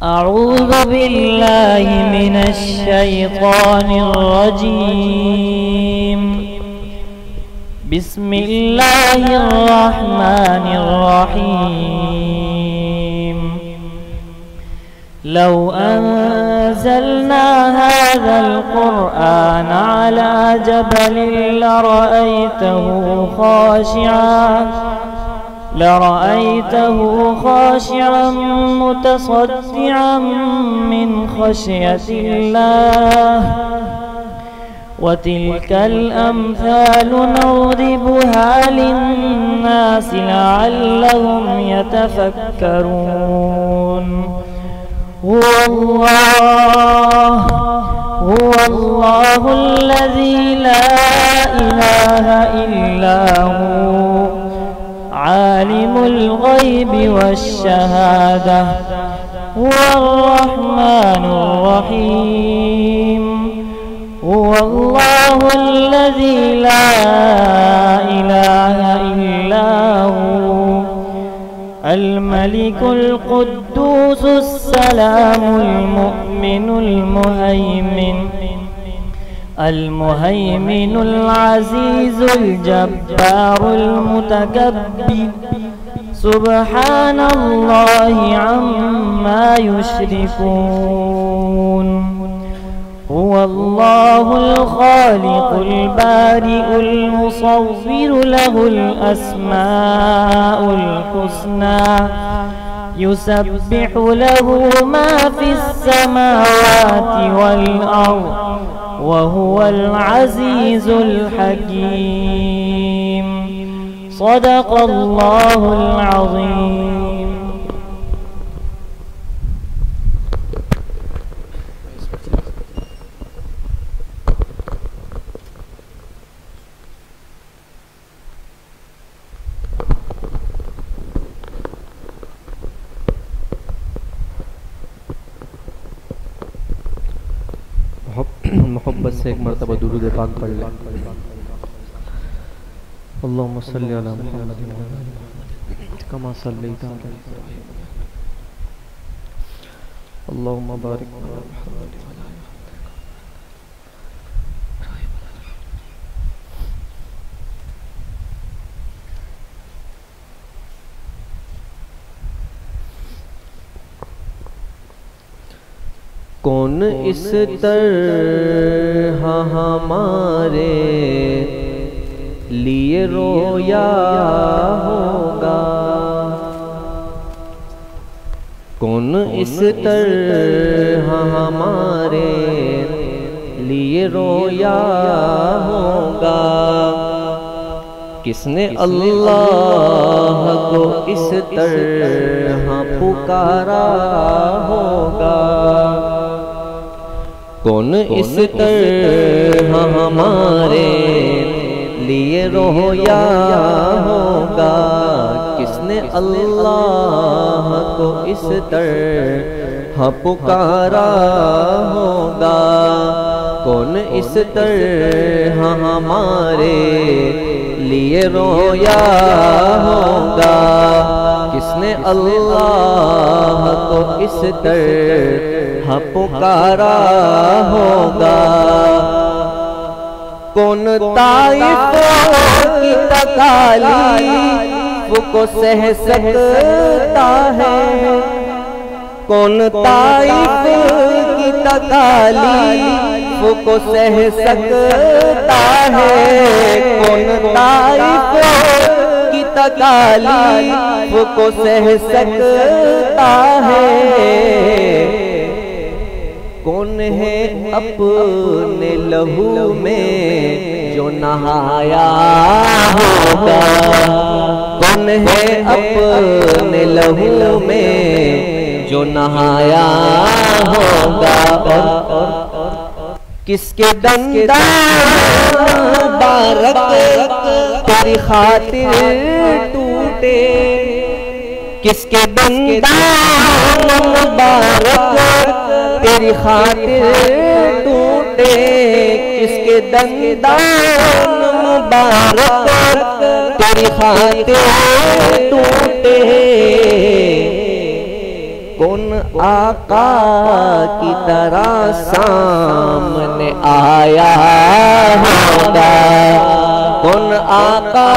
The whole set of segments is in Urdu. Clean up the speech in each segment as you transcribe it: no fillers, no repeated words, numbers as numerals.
أعوذ بالله من الشيطان الرجيم. بسم الله الرحمن الرحيم. لو أنزلنا هذا القرآن على جبل لرأيته خاشعا متصدعا من خشية الله. وتلك الأمثال نضربها للناس لعلهم يتفكرون. هو الله الذي لا إله إلا هو عالم الغيب والشهادة. هو الرحمن الرحيم. هو الله الذي لا إله إلا هو الملك القدوس السلام المهيمن العزيز الجبار المتكبر. سبحان الله عما يشركون. هو الله الخالق البارئ المصور له الأسماء الحسنى. يسبح له ما في السماوات والأرض وهو العزيز الحكيم. صدق الله العظيم. محبت سے ایک مرتبہ درود پاک پڑھ لیں. اللہم صلی علی محمد کما صلیت علی ابراہیم. اللہم بارک علی محمد. کون اس طرح ہمارے لیے رویا ہوگا. کون اس طرح ہمارے لیے رویا ہوگا. کس نے اللہ کو اس طرح پکارا ہوگا. کون اس طرح ہمارے لیے رویا ہوگا. کس نے اللہ کو اس طرح پکارا ہوگا. کون اس طرح ہمارے لیے رویا ہوگا. کس نے اللہ کو اس طرح پکارا ہوگا. کون طائف کی تکالیف کو سہ سکتا ہے. کون طائف کی تکالیف کو سہ سکتا ہے. کون طائف کی تکالیف کو سہ سکتا ہے. کون ہے اپنے لہو میں جو نہایا ہوگا. کون ہے اپنے لہو میں جو نہایا ہوگا. کس کے دندان مبارک تیری خاطر ٹوٹے. کس کے دندان مبارک تیری خاطر ٹوٹے. کس کے دندان مبارک تیری خاطر ٹوٹے. کون آقا کی طرح سامنے آیا ہوگا، کون آقا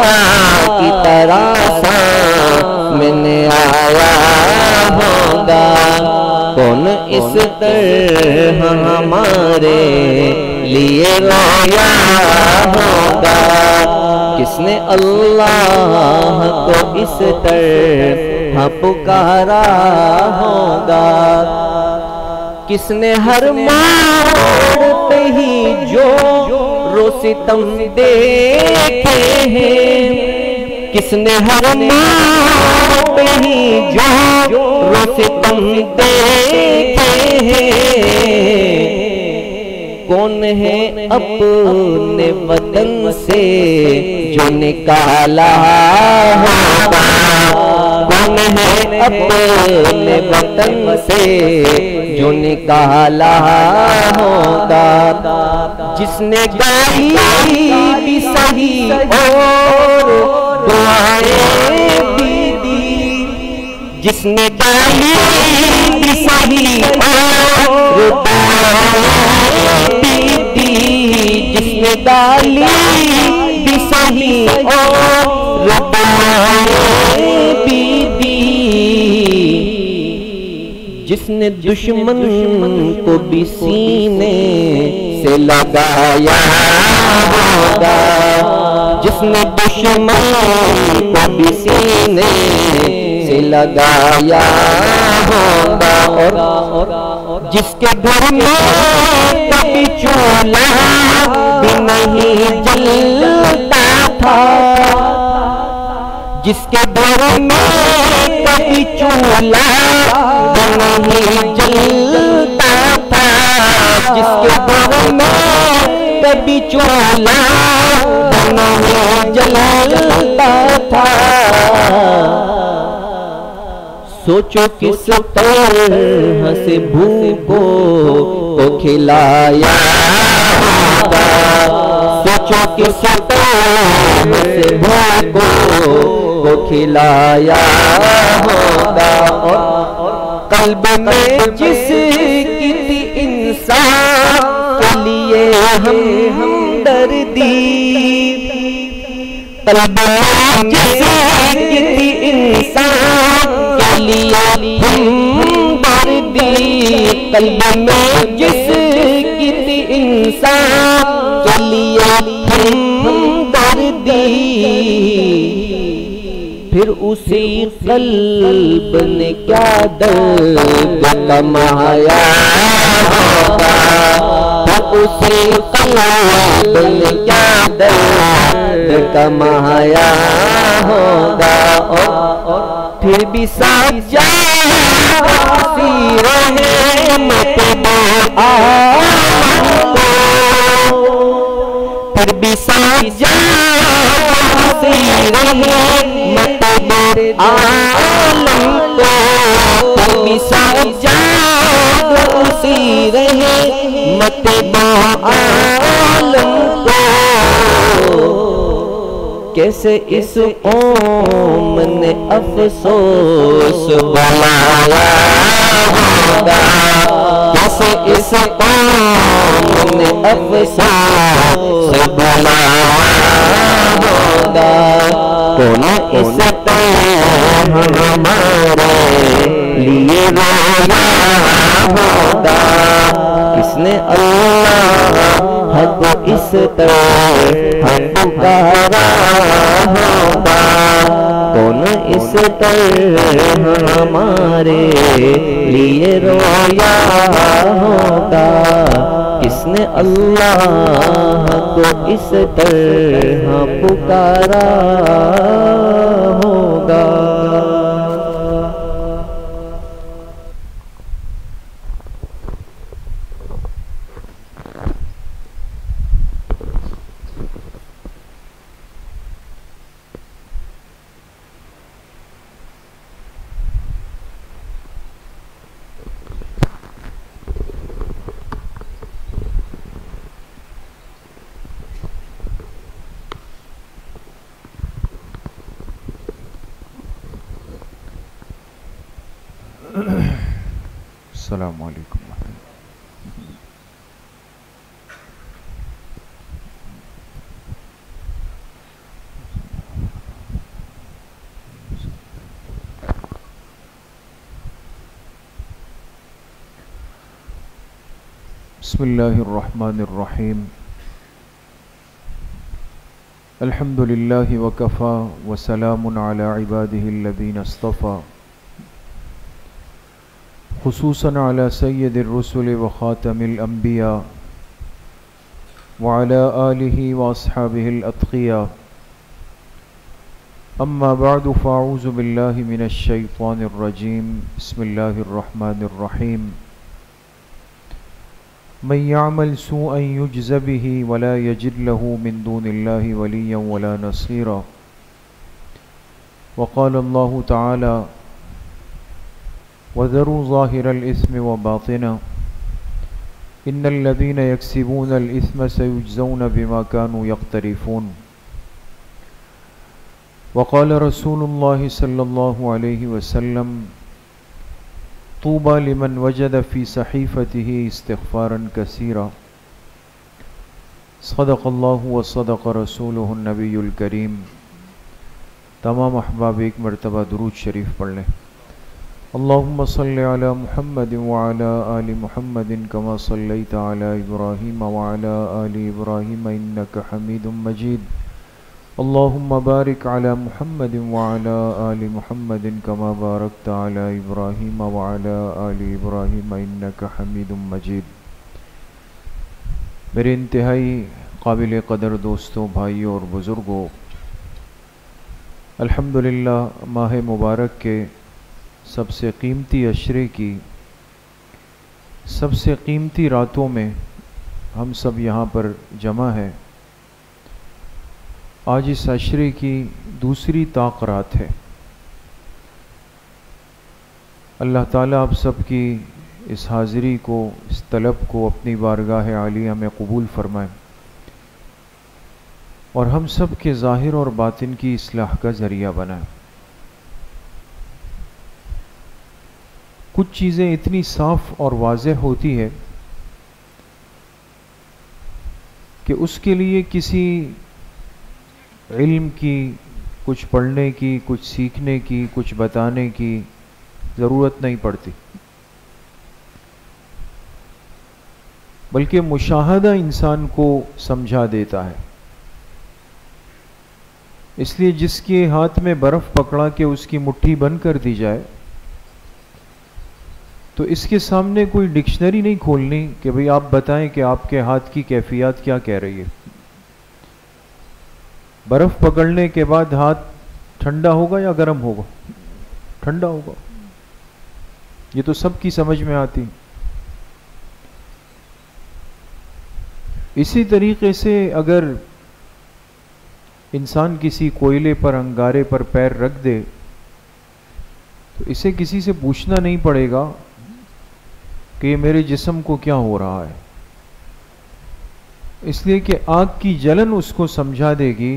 کی طرح سامنے آیا ہوگا، کون اس طرح ہمارے لیے رویا ہوگا، کس نے اللہ کو اس طرح پکارا ہوگا، کس نے ہر موڑ پہ ہی جو ستم دیکھے ہیں، کس نے ہر موڑ پہ ہی جو ستم دیکھے ہیں، کون ہے اپنے وطن سے جو نکالا ہوگا، کون ہے اپنے وطن سے جو نکالا ہوگا، جس نے گائی بھی صحیح اور دعائیں بھی دی، جس نے گائی بھی صحیح اور دعائیں بھی دی، جس نے گائی بھی صحیح اور دعائیں بھی دی، جس نے دشمن کو بھی سینے سے لگایا ہوگا، جس نے دشمن کو بھی سینے سے لگایا ہوگا، اور جس کے گھر میں کبھی چولہا بھی نہیں جلتا تھا، جس کے گھر میں کبھی چولہا بھی نہیں جلتا تھا، جس کے گھر میں کبھی چولہا بھی نہیں جلتا تھا، سوچو کس طرح سے بھوکوں کو کھلایا ہوگا، سوچو کس طرح سے بھوکوں کو کھلایا ہوگا، اور قلب میں جس کی تھی انسان کے لیے ہمدردی، قلب میں جس کی تھی انسان کے لیے ہمدردی، قلب میں جس کی تھی انسان کے لیے ہمدردی، پھر اسی قلب نے کیا درد کمایا ہوگا، پھر اسی قلب نے کیا درد کمایا ہوگا، اور پھر بھی ساتھ اسی رحمت عالم کو، پھر بھی ساتھ اسی رحمت عالم کو، پھر بھی ساتھ اسی رحمت عالم کو، کیسے اس قوم نے افسوس بلایا ہوگا، کیسے اس قوم نے افسوس بلایا ہوگا، کون اس طرح ہمارے لیے رویا ہوگا، کس نے اللہ کو اس طرح پکارا ہوگا، کون اس طرح ہمارے لیے رویا ہوگا، کس نے اللہ کو اس طرح پکارا ہوگا۔ السلام علیکم ورحمۃ اللہ۔ بسم اللہ الرحمن الرحیم، الحمد للہ وکفا وسلام علی عبادہ الذین اصطفى، خصوصاً علی سید الرسل وخاتم الانبیاء وعلی آلہ واصحابہ الاتقیاء، اما بعد فاعوذ باللہ من الشیطان الرجیم، بسم اللہ الرحمن الرحیم، من يعمل سوءا يجز به ولا يجد له من دون الله وليا ولا نصيرا، وقال الله تعالى وذروا ظاهر الإثم وباطنه إن الذين يكسبون الإثم سيجزون بما كانوا يقترفون، وقال رسول الله صلى الله عليه وسلم طوبى لمن وجد في صحيفته استغفارا كثيرا، صدق الله وصدق رسوله النبي الكريم۔ تمام احباب ایک مرتبہ درود شریف پڑھ لیں۔ اللهم صل على محمد وعلى آل محمد كما صليت على إبراهيم وعلى آل إبراهيم إنك حميد مجيد، اللهم بارك على محمد وعلى آل محمد كما باركت على إبراهيم وعلى آل إبراهيم إنك حميد مجيد۔ میرے انتہائی قابل قدر دوستوں، بھائیوں اور بزرگوں، الحمدللہ ماہ مبارک کے سب سے قیمتی عشرے کی سب سے قیمتی راتوں میں ہم سب یہاں پر جمع ہیں۔ آج اس عشرے کی دوسری طاق رات ہے۔ اللہ تعالیٰ آپ سب کی اس حاضری کو، اس طلب کو اپنی بارگاہ عالیہ میں قبول فرمائیں، اور ہم سب کے ظاہر اور باطن کی اصلاح کا ذریعہ بنائیں۔ کچھ چیزیں اتنی صاف اور واضح ہوتی ہے کہ اس کے لیے کسی علم کی، کچھ پڑھنے کی، کچھ سیکھنے کی، کچھ بتانے کی ضرورت نہیں پڑتی، بلکہ مشاہدہ انسان کو سمجھا دیتا ہے۔ اس لیے جس کے ہاتھ میں برف پکڑا کہ اس کی مٹھی بند کر دی جائے، تو اس کے سامنے کوئی ڈکشنری نہیں کھولنی کہ بھئی آپ بتائیں کہ آپ کے ہاتھ کی کیفیات کیا کہہ رہی ہے۔ برف پکڑنے کے بعد ہاتھ ٹھنڈا ہوگا یا گرم ہوگا؟ ٹھنڈا ہوگا۔ یہ تو سب کی سمجھ میں آتی۔ اسی طریقے سے اگر انسان کسی کوئلے پر، انگارے پر پیر رکھ دے تو اسے کسی سے پوچھنا نہیں پڑے گا کہ یہ میرے جسم کو کیا ہو رہا ہے، اس لیے کہ آگ کی جلن اس کو سمجھا دے گی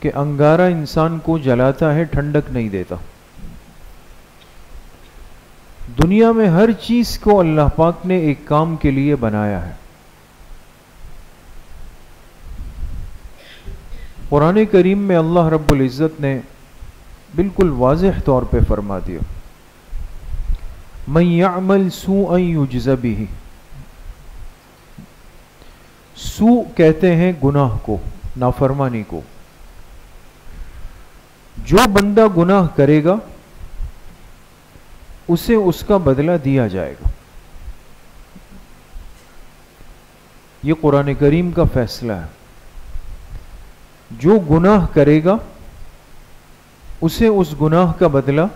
کہ انگارہ انسان کو جلاتا ہے، ٹھنڈک نہیں دیتا۔ دنیا میں ہر چیز کو اللہ پاک نے ایک کام کے لیے بنایا ہے۔ قرآن کریم میں اللہ رب العزت نے بالکل واضح طور پہ فرما دیا، من یعمل سوءا یجز بہ۔ سوء کہتے ہیں گناہ کو، نافرمانی کو۔ جو بندہ گناہ کرے گا اسے اس کا بدلہ دیا جائے گا۔ یہ قرآن کریم کا فیصلہ ہے۔ جو گناہ کرے گا اسے اس گناہ کا بدلہ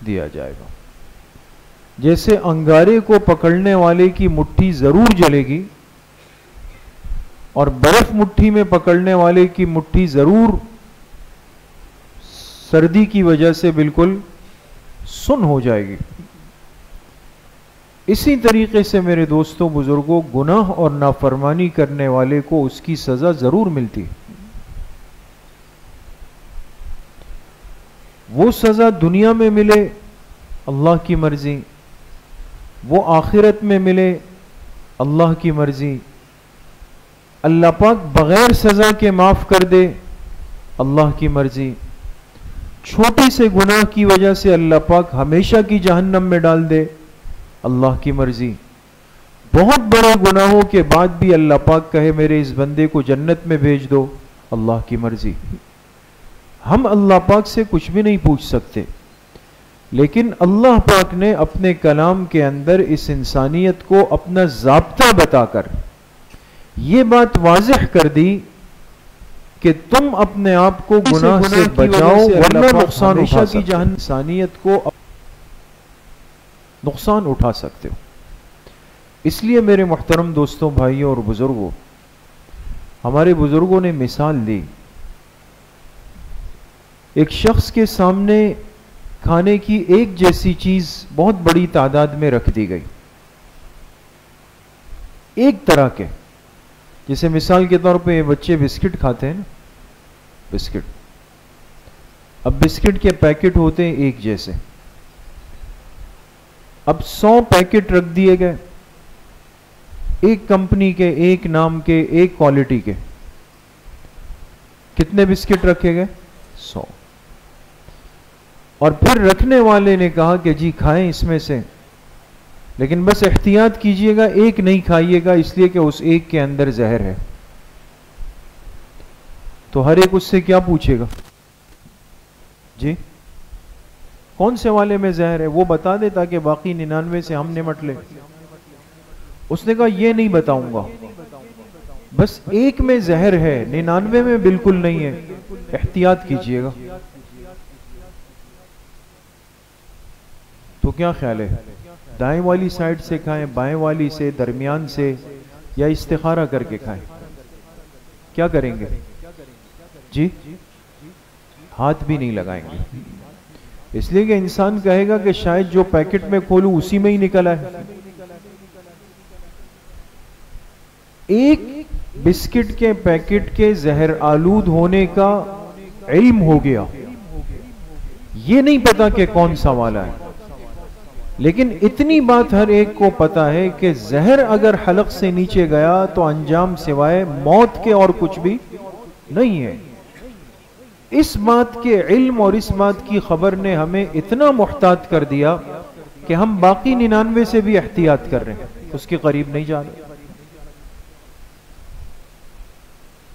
دیا جائے گا۔ جیسے انگارے کو پکڑنے والے کی مٹھی ضرور جلے گی، اور برف مٹھی میں پکڑنے والے کی مٹھی ضرور سردی کی وجہ سے بالکل سن ہو جائے گی، اسی طریقے سے میرے دوستوں، بزرگوں، گناہ اور نافرمانی کرنے والے کو اس کی سزا ضرور ملتی۔ وہ سزا دنیا میں ملے اللہ کی مرضی، وہ آخرت میں ملے، اللہ کی مرضی. اللہ پاک بغیر سزا کے معاف کر دے، اللہ کی مرضی. چھوٹے سے گناہ کی وجہ سے اللہ پاک ہمیشہ کی جہنم میں ڈال دے، اللہ کی مرضی. بہت بڑے گناہوں کے بعد بھی اللہ پاک کہے میرے اس بندے کو جنت میں بھیج دو، اللہ کی مرضی. ہم اللہ پاک سے کچھ بھی نہیں پوچھ سکتے، لیکن اللہ پاک نے اپنے کلام کے اندر اس انسانیت کو اپنا ضابطہ بتا کر یہ بات واضح کر دی کہ تم اپنے آپ کو گناہ سے بچاؤ ورنہ نقصان اٹھا سکتے ہو، انسانیت کو نقصان اٹھا سکتے ہو. اس لیے میرے محترم دوستوں، بھائیوں اور بزرگوں، ہمارے بزرگوں نے مثال دی. ایک شخص کے سامنے کھانے کی ایک جیسی چیز بہت بڑی تعداد میں رکھ دی گئی، ایک طرح کے. جیسے مثال کے طور پہ بچے بسکٹ کھاتے ہیں نا، بسکٹ. اب بسکٹ کے پیکٹ ہوتے ہیں ایک جیسے. اب 100 پیکٹ رکھ دیے گئے، ایک کمپنی کے، ایک نام کے، ایک کوالٹی کے. کتنے بسکٹ رکھے گئے؟ 100. اور پھر رکھنے والے نے کہا کہ جی کھائیں اس میں سے، لیکن بس احتیاط کیجئے گا، ایک نہیں کھائیے گا، اس لیے کہ اس ایک کے اندر زہر ہے. تو ہر ایک اس سے کیا پوچھے گا؟ جی کون سے والے میں زہر ہے؟ وہ بتا دے تاکہ باقی 99 سے ہم نمٹ لیں. اس نے کہا یہ نہیں بتاؤں گا، بس ایک میں زہر ہے، 99 میں بالکل نہیں ہے، احتیاط کیجئے گا. تو کیا خیال ہے، دائیں والی سائڈ سے کھائیں، بائیں والی سے، درمیان سے، یا استخارہ کر کے کھائیں؟ کیا کریں گے؟ جی ہاتھ بھی نہیں لگائیں گے، اس لیے کہ انسان کہے گا کہ شاید جو پیکٹ میں کھولوں اسی میں ہی نکلا ہے. ایک بسکٹ کے پیکٹ کے زہر آلود ہونے کا علم ہو گیا، یہ نہیں پتا کہ کون سا والا ہے، لیکن اتنی بات ہر ایک کو پتا ہے کہ زہر اگر حلق سے نیچے گیا تو انجام سوائے موت کے اور کچھ بھی نہیں ہے. اس بات کے علم اور اس بات کی خبر نے ہمیں اتنا محتاط کر دیا کہ ہم باقی 99 سے بھی احتیاط کر رہے ہیں، اس کے قریب نہیں جا رہے.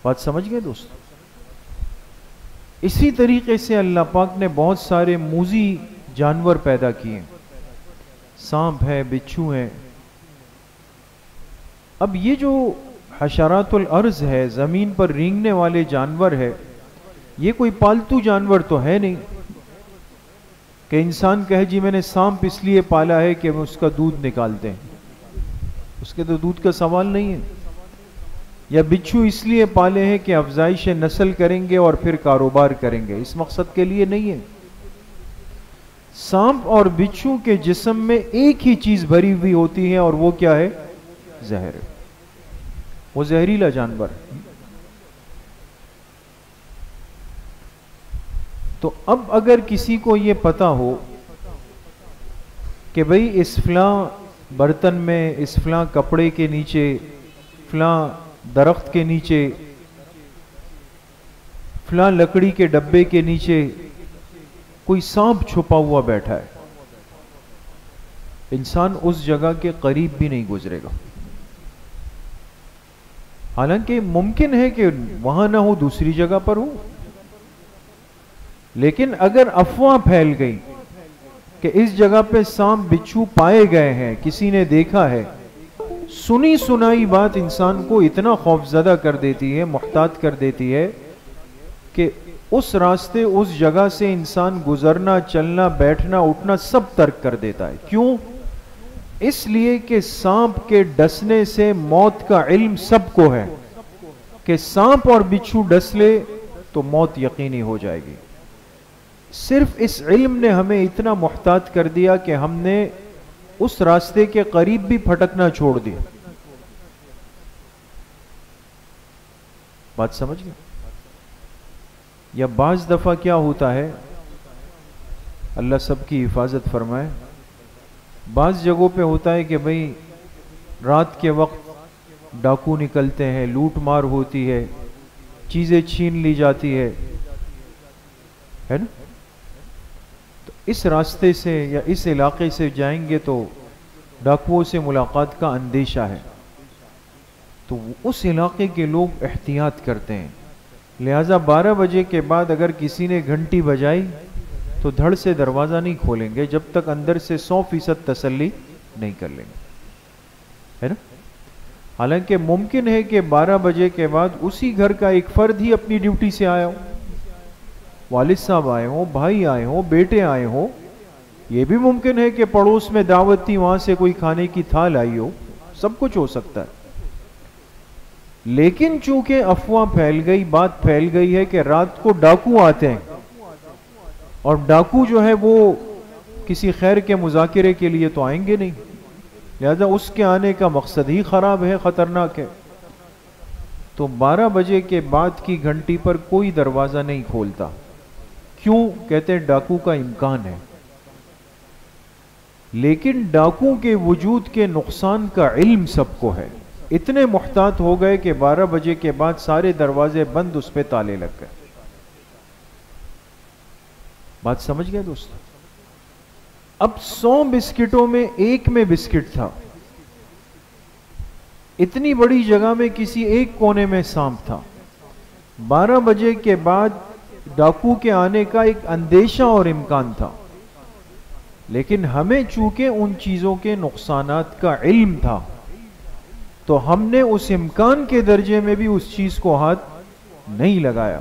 بات سمجھ گئے دوست؟ اسی طریقے سے اللہ پاک نے بہت سارے موذی جانور پیدا کیے، سانپ ہے، بچھو ہے. اب یہ جو حشرات الارض ہے، زمین پر رینگنے والے جانور ہے، یہ کوئی پالتو جانور تو ہے نہیں کہ انسان کہے جی میں نے سانپ اس لیے پالا ہے کہ اس کا دودھ نکالتے ہیں. اس کے تو دودھ کا سوال نہیں ہے. یا بچھو اس لیے پالے ہیں کہ افزائش نسل کریں گے اور پھر کاروبار کریں گے، اس مقصد کے لیے نہیں ہے. سانپ اور بچھو کے جسم میں ایک ہی چیز بھری ہوئی ہوتی ہے، اور وہ کیا ہے؟ زہر. وہ زہریلا جانور. تو اب اگر کسی کو یہ پتا ہو کہ بھئی اس فلاں برتن میں، اس فلاں کپڑے کے نیچے، فلاں درخت کے نیچے، فلاں لکڑی کے ڈبے کے نیچے کوئی سانپ چھپا ہوا بیٹھا ہے، انسان اس جگہ کے قریب بھی نہیں گزرے گا. حالانکہ ممکن ہے کہ وہاں نہ ہو، دوسری جگہ پر ہو. لیکن اگر افواہ پھیل گئی کہ اس جگہ پہ سانپ بچھو پائے گئے ہیں، کسی نے دیکھا ہے، سنی سنائی بات انسان کو اتنا خوفزدہ کر دیتی ہے، محتاط کر دیتی ہے کہ اس راستے، اس جگہ سے انسان گزرنا، چلنا، بیٹھنا، اٹھنا سب ترک کر دیتا ہے. کیوں؟ اس لیے کہ سانپ کے ڈسنے سے موت کا علم سب کو ہے کہ سانپ اور بچھو ڈس لے تو موت یقینی ہو جائے گی. صرف اس علم نے ہمیں اتنا محتاط کر دیا کہ ہم نے اس راستے کے قریب بھی پھٹکنا چھوڑ دیا. بات سمجھ گئے؟ یا بعض دفعہ کیا ہوتا ہے، اللہ سب کی حفاظت فرمائے، بعض جگہوں پہ ہوتا ہے کہ بھئی رات کے وقت ڈاکو نکلتے ہیں، لوٹ مار ہوتی ہے، چیزیں چھین لی جاتی ہے نا؟ تو اس راستے سے یا اس علاقے سے جائیں گے تو ڈاکوؤں سے ملاقات کا اندیشہ ہے، تو اس علاقے کے لوگ احتیاط کرتے ہیں، لہٰذا 12 بجے کے بعد اگر کسی نے گھنٹی بجائی تو دھڑ سے دروازہ نہیں کھولیں گے جب تک اندر سے 100% تسلی نہیں کر لیں گے، ہے نا؟ حالانکہ ممکن ہے کہ 12 بجے کے بعد اسی گھر کا ایک فرد ہی اپنی ڈیوٹی سے آیا ہو، والد صاحب آئے ہوں، بھائی آئے ہوں، بیٹے آئے ہوں، یہ بھی ممکن ہے کہ پڑوس میں دعوت تھی وہاں سے کوئی کھانے کی تھال آئی ہو، سب کچھ ہو سکتا ہے، لیکن چونکہ افواہ پھیل گئی، بات پھیل گئی ہے کہ رات کو ڈاکو آتے ہیں، اور ڈاکو جو ہے وہ کسی خیر کے مذاکرے کے لیے تو آئیں گے نہیں، لہذا اس کے آنے کا مقصد ہی خراب ہے، خطرناک ہے، تو 12 بجے کے بعد کی گھنٹی پر کوئی دروازہ نہیں کھولتا۔ کیوں؟ کہتے ہیں ڈاکو کا امکان ہے، لیکن ڈاکو کے وجود کے نقصان کا علم سب کو ہے، اتنے محتاط ہو گئے کہ 12 بجے کے بعد سارے دروازے بند، اس پہ تالے لگ گئے۔ بات سمجھ گئے دوستو؟ اب 100 بسکٹوں میں ایک میں بسکٹ تھا، اتنی بڑی جگہ میں کسی ایک کونے میں سانپ تھا، 12 بجے کے بعد ڈاکو کے آنے کا ایک اندیشہ اور امکان تھا، لیکن ہمیں چونکہ ان چیزوں کے نقصانات کا علم تھا تو ہم نے اس امکان کے درجے میں بھی اس چیز کو ہاتھ نہیں لگایا۔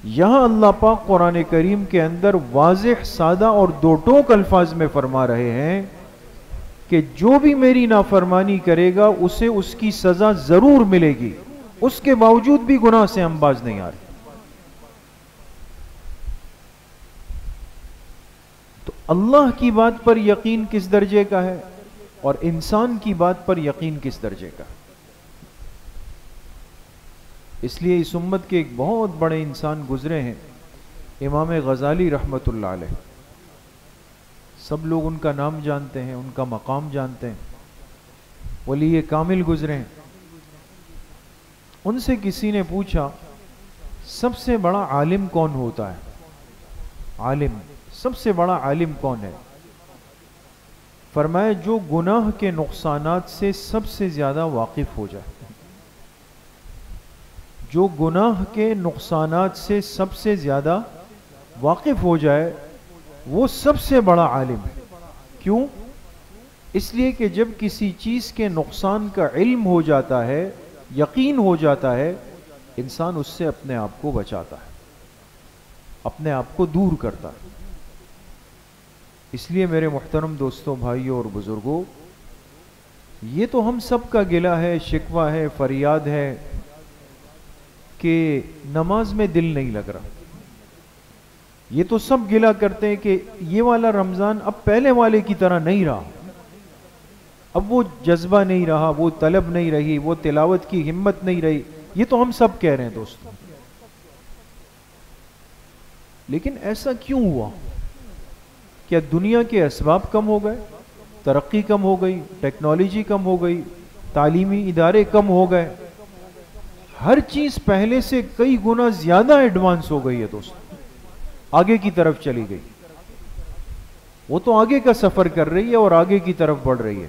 یہاں اللہ پاک قرآن کریم کے اندر واضح، سادہ اور دو ٹوک الفاظ میں فرما رہے ہیں کہ جو بھی میری نافرمانی کرے گا اسے اس کی سزا ضرور ملے گی، اس کے باوجود بھی گناہ سے ہم باز نہیں آ رہے۔ تو اللہ کی بات پر یقین کس درجے کا ہے اور انسان کی بات پر یقین کس درجے کا؟ اس لیے اس امت کے ایک بہت بڑے انسان گزرے ہیں، امام غزالی رحمت اللہ علیہ، سب لوگ ان کا نام جانتے ہیں، ان کا مقام جانتے ہیں، ولی کامل گزرے ہیں۔ ان سے کسی نے پوچھا سب سے بڑا عالم کون ہوتا ہے؟ عالم، سب سے بڑا عالم کون ہے؟ فرمایا جو گناہ کے نقصانات سے سب سے زیادہ واقف ہو جائے، جو گناہ کے نقصانات سے سب سے زیادہ واقف ہو جائے وہ سب سے بڑا عالم ہے۔ کیوں؟ اس لیے کہ جب کسی چیز کے نقصان کا علم ہو جاتا ہے، یقین ہو جاتا ہے، انسان اس سے اپنے آپ کو بچاتا ہے، اپنے آپ کو دور کرتا ہے۔ اس لیے میرے محترم دوستوں، بھائیوں اور بزرگوں، یہ تو ہم سب کا گلہ ہے، شکوہ ہے، فریاد ہے کہ نماز میں دل نہیں لگ رہا۔ یہ تو سب گلہ کرتے ہیں کہ یہ والا رمضان اب پہلے والے کی طرح نہیں رہا، اب وہ جذبہ نہیں رہا، وہ طلب نہیں رہی، وہ تلاوت کی ہمت نہیں رہی، یہ تو ہم سب کہہ رہے ہیں دوستوں۔ لیکن ایسا کیوں ہوا؟ کیا دنیا کے اسباب کم ہو گئے؟ ترقی کم ہو گئی، ٹیکنالوجی کم ہو گئی، تعلیمی ادارے کم ہو گئے؟ ہر چیز پہلے سے کئی گنا زیادہ ایڈوانس ہو گئی ہے دوستو، آگے کی طرف چلی گئی، وہ تو آگے کا سفر کر رہی ہے اور آگے کی طرف بڑھ رہی ہے۔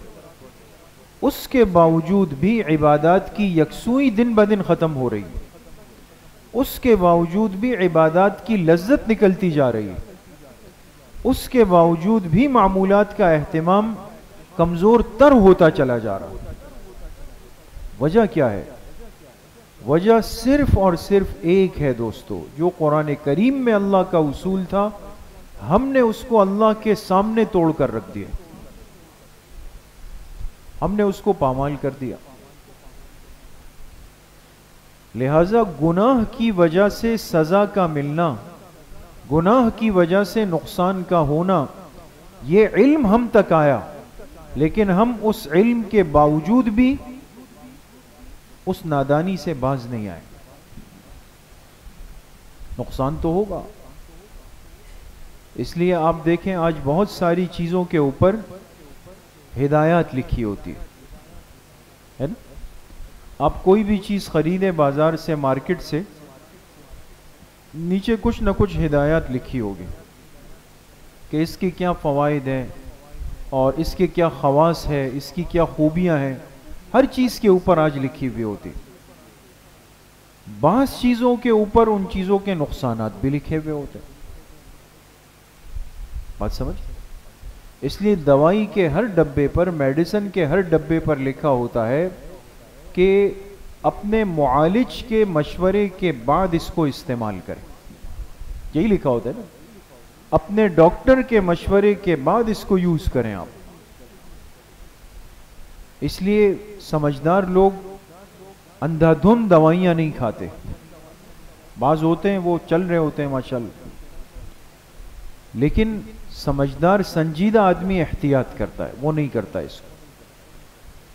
اس کے باوجود بھی عبادات کی یکسوئی دن بدن ختم ہو رہی ہے، اس کے باوجود بھی عبادات کی لذت نکلتی جا رہی ہے، اس کے باوجود بھی معمولات کا اہتمام کمزور تر ہوتا چلا جا رہا ہے۔ وجہ کیا ہے؟ وجہ صرف اور صرف ایک ہے دوستو، جو قرآن کریم میں اللہ کا اصول تھا، ہم نے اس کو اللہ کے سامنے توڑ کر رکھ دیا، ہم نے اس کو پامال کر دیا۔ لہذا گناہ کی وجہ سے سزا کا ملنا، گناہ کی وجہ سے نقصان کا ہونا، یہ علم ہم تک آیا، لیکن ہم اس علم کے باوجود بھی اس نادانی سے باز نہیں آئے۔ نقصان تو ہوگا۔ اس لیے آپ دیکھیں آج بہت ساری چیزوں کے اوپر ہدایات لکھی ہوتی ہے نا. آپ کوئی بھی چیز خریدیں بازار سے، مارکیٹ سے، نیچے کچھ نہ کچھ ہدایات لکھی ہوگی کہ اس کے کیا فوائد ہیں اور اس کے کیا خواص ہے، اس کی کیا خوبیاں ہیں. ہر چیز کے اوپر آج لکھی ہوئی ہوتی. بعض چیزوں کے اوپر ان چیزوں کے نقصانات بھی لکھے ہوئے ہوتے. بات سمجھ؟ اس لیے دوائی کے ہر ڈبے پر، میڈیسن کے ہر ڈبے پر لکھا ہوتا ہے کہ اپنے معالج کے مشورے کے بعد اس کو استعمال کریں. یہی لکھا ہوتا ہے نا، اپنے ڈاکٹر کے مشورے کے بعد اس کو یوز کریں آپ. اس لیے سمجھدار لوگ اندھا دھند دوائیاں نہیں کھاتے. بعض ہوتے ہیں وہ چل رہے ہوتے ہیں ماشاءاللہ، لیکن سمجھدار سنجیدہ آدمی احتیاط کرتا ہے، وہ نہیں کرتا اس کو.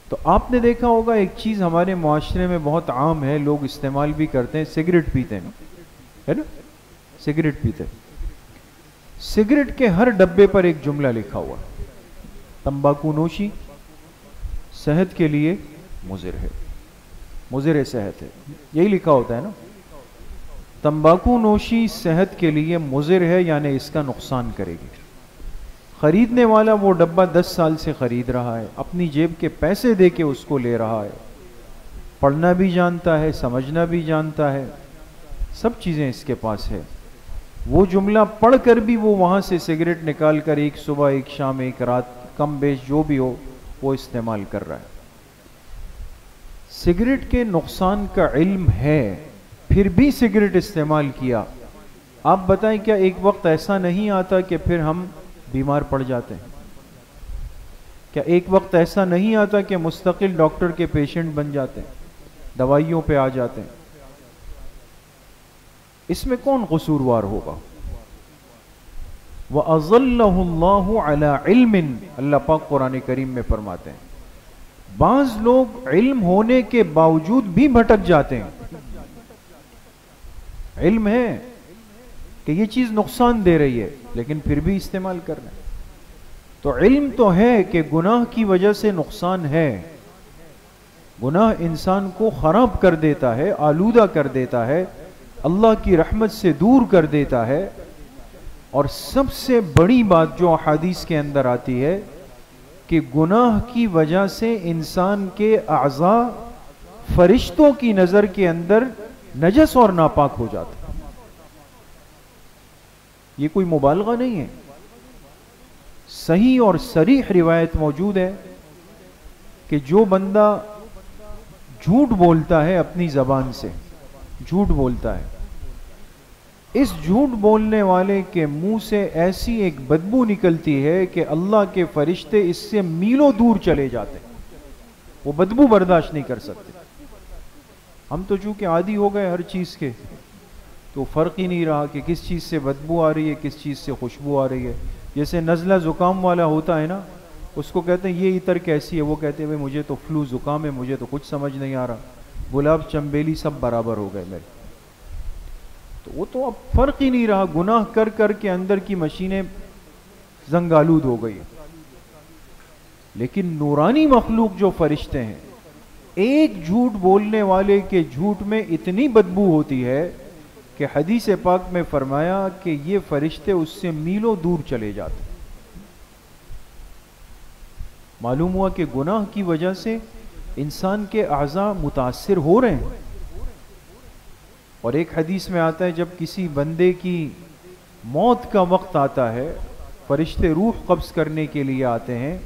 تو آپ نے دیکھا ہوگا ایک چیز ہمارے معاشرے میں بہت عام ہے، لوگ استعمال بھی کرتے ہیں، سگریٹ پیتے ہیں، ہے نا؟ سگریٹ پیتے. سگریٹ کے ہر ڈبے پر ایک جملہ لکھا ہوا، تمباکو نوشی صحت کے لیے مضر ہے، مضر صحت ہے. یہی لکھا ہوتا ہے نا، تمباکو نوشی صحت کے لیے مضر ہے، یعنی اس کا نقصان کرے گی. خریدنے والا وہ ڈبہ 10 سال سے خرید رہا ہے، اپنی جیب کے پیسے دے کے اس کو لے رہا ہے، پڑھنا بھی جانتا ہے، سمجھنا بھی جانتا ہے، سب چیزیں اس کے پاس ہے. وہ جملہ پڑھ کر بھی وہ وہاں سے سگریٹ نکال کر ایک صبح ایک شام ایک رات کم بیش جو بھی ہو وہ استعمال کر رہا ہے. سگریٹ کے نقصان کا علم ہے، پھر بھی سگریٹ استعمال کیا. آپ بتائیں کیا ایک وقت ایسا نہیں آتا کہ پھر ہم بیمار پڑ جاتے ہیں؟ کیا ایک وقت ایسا نہیں آتا کہ مستقل ڈاکٹر کے پیشنٹ بن جاتے ہیں، دوائیوں پہ آ جاتے ہیں؟ اس میں کون قصوروار ہوگا؟ وَأَظَلَّهُ اللَّهُ عَلَىٰ عِلْمٍ، اللہ پاک قرآن کریم میں فرماتے ہیں بعض لوگ علم ہونے کے باوجود بھی بھٹک جاتے ہیں. علم ہے کہ یہ چیز نقصان دے رہی ہے لیکن پھر بھی استعمال کر رہے ہیں. تو علم تو ہے کہ گناہ کی وجہ سے نقصان ہے، گناہ انسان کو خراب کر دیتا ہے، آلودہ کر دیتا ہے، اللہ کی رحمت سے دور کر دیتا ہے. اور سب سے بڑی بات جو احادیث کے اندر آتی ہے کہ گناہ کی وجہ سے انسان کے اعضاء فرشتوں کی نظر کے اندر نجس اور ناپاک ہو جاتا. یہ کوئی مبالغہ نہیں ہے، صحیح اور صریح روایت موجود ہے کہ جو بندہ جھوٹ بولتا ہے اپنی زبان سے، جھوٹ بولتا ہے، اس جھوٹ بولنے والے کے منہ سے ایسی ایک بدبو نکلتی ہے کہ اللہ کے فرشتے اس سے میلوں دور چلے جاتے ہیں، وہ بدبو برداشت نہیں کر سکتے. ہم تو چونکہ عادی ہو گئے ہر چیز کے، تو فرق ہی نہیں رہا کہ کس چیز سے بدبو آ رہی ہے، کس چیز سے خوشبو آ رہی ہے. جیسے نزلہ زکام والا ہوتا ہے نا، اس کو کہتے ہیں یہ عطر کیسی ہے، وہ کہتے ہیں مجھے تو فلو زکام ہے، مجھے تو کچھ سمجھ نہیں آ رہا، گلاب چنبیلی سب برابر ہو گئے میرے. تو وہ تو اب فرق ہی نہیں رہا، گناہ کر کر کے اندر کی مشینیں زنگ آلود ہو گئی. لیکن نورانی مخلوق جو فرشتے ہیں، ایک جھوٹ بولنے والے کے جھوٹ میں اتنی بدبو ہوتی ہے کہ حدیث پاک میں فرمایا کہ یہ فرشتے اس سے میلوں دور چلے جاتے. معلوم ہوا کہ گناہ کی وجہ سے انسان کے اعضاء متاثر ہو رہے ہیں. اور ایک حدیث میں آتا ہے جب کسی بندے کی موت کا وقت آتا ہے، فرشتے روح قبض کرنے کے لیے آتے ہیں،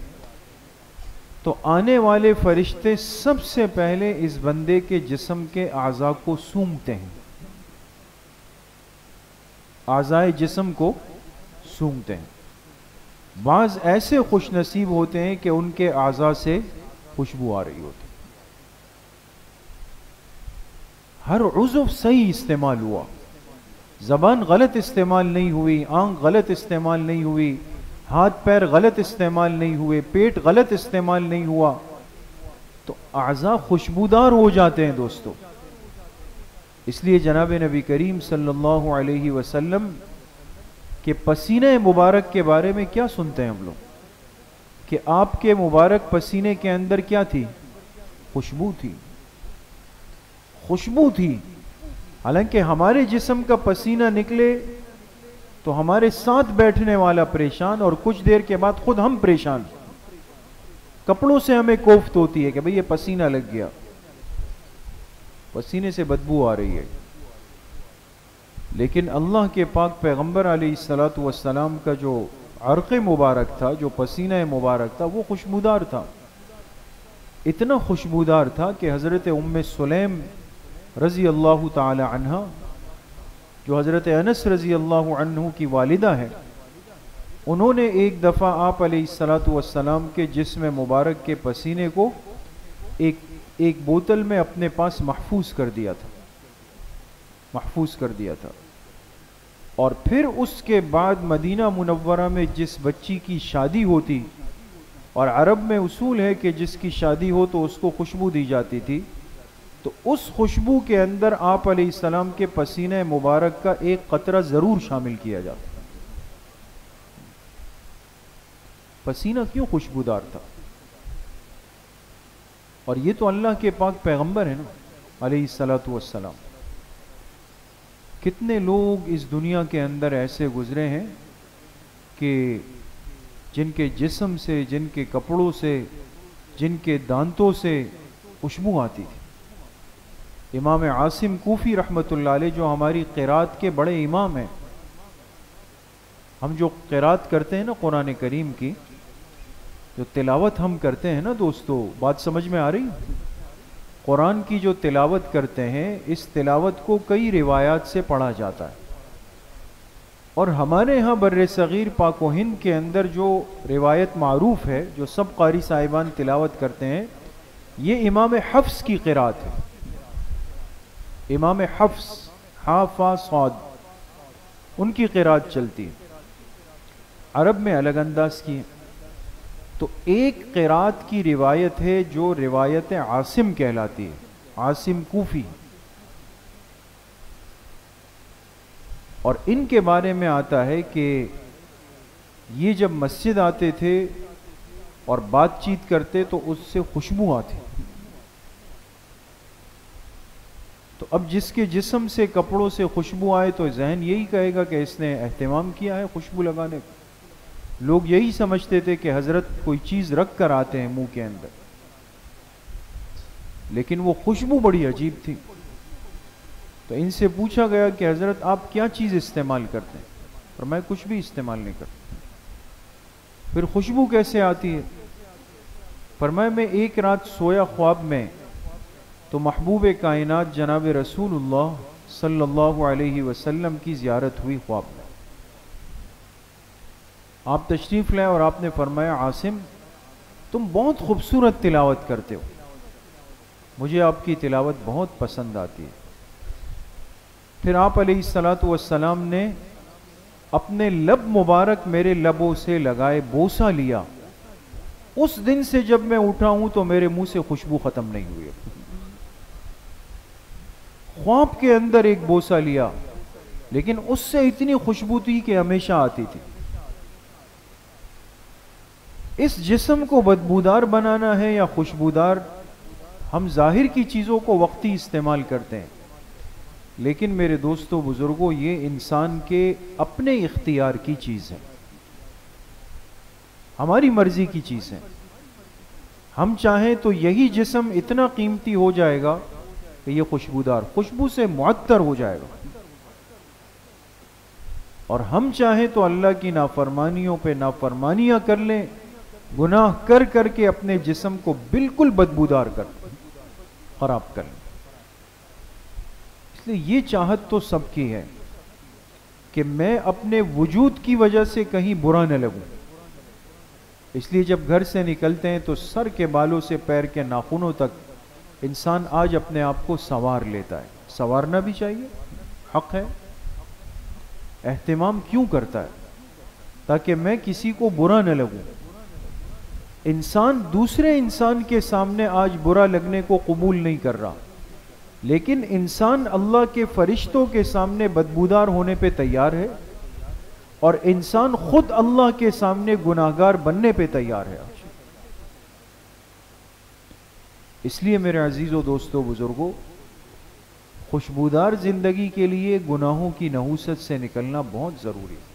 تو آنے والے فرشتے سب سے پہلے اس بندے کے جسم کے اعضاء کو سونگھتے ہیں، اعضائے جسم کو سونگھتے ہیں. بعض ایسے خوش نصیب ہوتے ہیں کہ ان کے اعضاء سے خوشبو آ رہی ہوتی. ہر عضو صحیح استعمال ہوا، زبان غلط استعمال نہیں ہوئی، آنکھ غلط استعمال نہیں ہوئی، ہاتھ پیر غلط استعمال نہیں ہوئے، پیٹ غلط استعمال نہیں ہوا، تو اعضاء خوشبودار ہو جاتے ہیں دوستو. اس لیے جناب نبی کریم صلی اللہ علیہ وسلم کے پسینہ مبارک کے بارے میں کیا سنتے ہیں ہم لوگ؟ کہ آپ کے مبارک پسینے کے اندر کیا تھی؟ خوشبو تھی، خوشبو تھی۔ حالانکہ ہمارے جسم کا پسینہ نکلے تو ہمارے ساتھ بیٹھنے والا پریشان، اور کچھ دیر کے بعد خود ہم پریشان، کپڑوں سے ہمیں کوفت ہوتی ہے کہ بھئی یہ پسینہ لگ گیا، پسینے سے بدبو آ رہی ہے۔ لیکن اللہ کے پاک پیغمبر علیہ الصلوۃ والسلام کا جو عرق مبارک تھا، جو پسینہ مبارک تھا، وہ خوشبودار تھا، اتنا خوشبودار تھا کہ حضرت ام سلیم رضی اللہ تعالی عنہ، جو حضرت انس رضی اللہ عنہ کی والدہ ہے، انہوں نے ایک دفعہ آپ علیہ الصلوۃ والسلام کے جسم مبارک کے پسینے کو ایک بوتل میں اپنے پاس محفوظ کر دیا تھا، اور پھر اس کے بعد مدینہ منورہ میں جس بچی کی شادی ہوتی، اور عرب میں اصول ہے کہ جس کی شادی ہو تو اس کو خوشبو دی جاتی تھی، تو اس خوشبو کے اندر آپ علیہ السلام کے پسینہ مبارک کا ایک قطرہ ضرور شامل کیا جاتا۔ پسینہ کیوں خوشبودار تھا؟ اور یہ تو اللہ کے پاک پیغمبر ہیں نا علیہ الصلوۃ والسلام۔ کتنے لوگ اس دنیا کے اندر ایسے گزرے ہیں کہ جن کے جسم سے، جن کے کپڑوں سے، جن کے دانتوں سے خوشبو آتی تھی۔ امام عاصم کوفی رحمۃ اللہ علیہ، جو ہماری قرات کے بڑے امام ہیں، ہم جو قرات کرتے ہیں نا قرآن کریم کی، جو تلاوت ہم کرتے ہیں نا دوستو، بات سمجھ میں آ رہی؟ قرآن کی جو تلاوت کرتے ہیں، اس تلاوت کو کئی روایات سے پڑھا جاتا ہے، اور ہمارے ہاں بر صغیر پاک و ہند کے اندر جو روایت معروف ہے، جو سب قاری صاحبان تلاوت کرتے ہیں، یہ امام حفص کی قرات ہے۔ امام حفص، حا فا صاد، ان کی قرات چلتی ہے، عرب میں الگ انداز کی ہے۔ تو ایک قرات کی روایت ہے جو روایت عاصم کہلاتی ہے، عاصم کوفی، اور ان کے بارے میں آتا ہے کہ یہ جب مسجد آتے تھے اور بات چیت کرتے تو اس سے خوشبو آتی۔ تو اب جس کے جسم سے، کپڑوں سے خوشبو آئے تو ذہن یہی کہے گا کہ اس نے اہتمام کیا ہے خوشبو لگانے کا۔ لوگ یہی سمجھتے تھے کہ حضرت کوئی چیز رکھ کر آتے ہیں منہ کے اندر، لیکن وہ خوشبو بڑی عجیب تھی۔ تو ان سے پوچھا گیا کہ حضرت آپ کیا چیز استعمال کرتے ہیں؟ اور میں کچھ بھی استعمال نہیں کرتا۔ پھر خوشبو کیسے آتی ہے؟ فرمایا میں ایک رات سویا خواب میں، تو محبوب کائنات جناب رسول اللہ صلی اللہ علیہ وسلم کی زیارت ہوئی خواب میں۔ آپ تشریف لائے اور آپ نے فرمایا عاصم تم بہت خوبصورت تلاوت کرتے ہو، مجھے آپ کی تلاوت بہت پسند آتی ہے۔ پھر آپ علیہ الصلوۃ والسلام نے اپنے لب مبارک میرے لبوں سے لگائے، بوسہ لیا۔ اس دن سے جب میں اٹھا ہوں تو میرے منہ سے خوشبو ختم نہیں ہوئی۔ خواب کے اندر ایک بوسہ لیا، لیکن اس سے اتنی خوشبو تھی کہ ہمیشہ آتی تھی۔ اس جسم کو بدبودار بنانا ہے یا خوشبودار، ہم ظاہر کی چیزوں کو وقتی استعمال کرتے ہیں، لیکن میرے دوستو بزرگوں، یہ انسان کے اپنے اختیار کی چیز ہے، ہماری مرضی کی چیز ہے۔ ہم چاہیں تو یہی جسم اتنا قیمتی ہو جائے گا کہ یہ خوشبودار، خوشبو سے معطر ہو جائے گا، اور ہم چاہیں تو اللہ کی نافرمانیوں پہ نافرمانیاں کر لیں، گناہ کر کر کے اپنے جسم کو بالکل بدبودار خراب کر لیں۔ اس لیے یہ چاہت تو سب کی ہے کہ میں اپنے وجود کی وجہ سے کہیں برا نہ لگوں۔ اس لیے جب گھر سے نکلتے ہیں تو سر کے بالوں سے پیر کے ناخنوں تک انسان آج اپنے آپ کو سنوار لیتا ہے، سنوارنا بھی چاہیے، حق ہے۔ اہتمام کیوں کرتا ہے؟ تاکہ میں کسی کو برا نہ لگوں۔ انسان دوسرے انسان کے سامنے آج برا لگنے کو قبول نہیں کر رہا، لیکن انسان اللہ کے فرشتوں کے سامنے بدبودار ہونے پہ تیار ہے، اور انسان خود اللہ کے سامنے گناہگار بننے پہ تیار ہے آج۔ اس لیے میرے عزیزوں دوستوں بزرگوں، خوشبودار زندگی کے لیے گناہوں کی نحوست سے نکلنا بہت ضروری ہے۔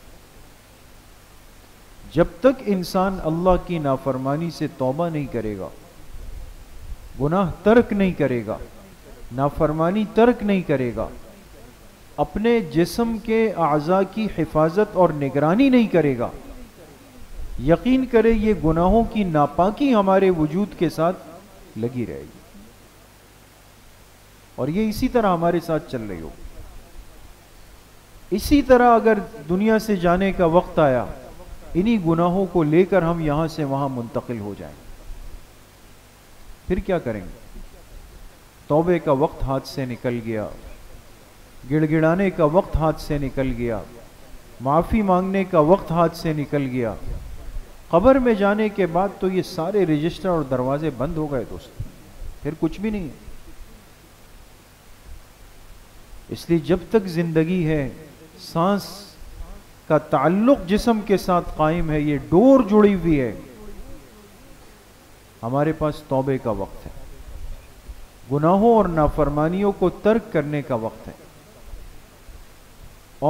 جب تک انسان اللہ کی نافرمانی سے توبہ نہیں کرے گا، گناہ ترک نہیں کرے گا، نافرمانی ترک نہیں کرے گا، اپنے جسم کے اعضاء کی حفاظت اور نگرانی نہیں کرے گا، یقین کرے یہ گناہوں کی ناپاکی ہمارے وجود کے ساتھ لگی رہے گی، اور یہ اسی طرح ہمارے ساتھ چل رہی ہو۔ اسی طرح اگر دنیا سے جانے کا وقت آیا، انہی گناہوں کو لے کر ہم یہاں سے وہاں منتقل ہو جائیں، پھر کیا کریں گے؟ توبے کا وقت ہاتھ سے نکل گیا، گڑ گڑانے کا وقت ہاتھ سے نکل گیا، معافی مانگنے کا وقت ہاتھ سے نکل گیا۔ قبر میں جانے کے بعد تو یہ سارے رجسٹر اور دروازے بند ہو گئے دوست، پھر کچھ بھی نہیں ہے۔ اس لیے جب تک زندگی ہے، سانس کا تعلق جسم کے ساتھ قائم ہے، یہ ڈور جڑی ہوئی ہے، ہمارے پاس توبے کا وقت ہے، گناہوں اور نافرمانیوں کو ترک کرنے کا وقت ہے،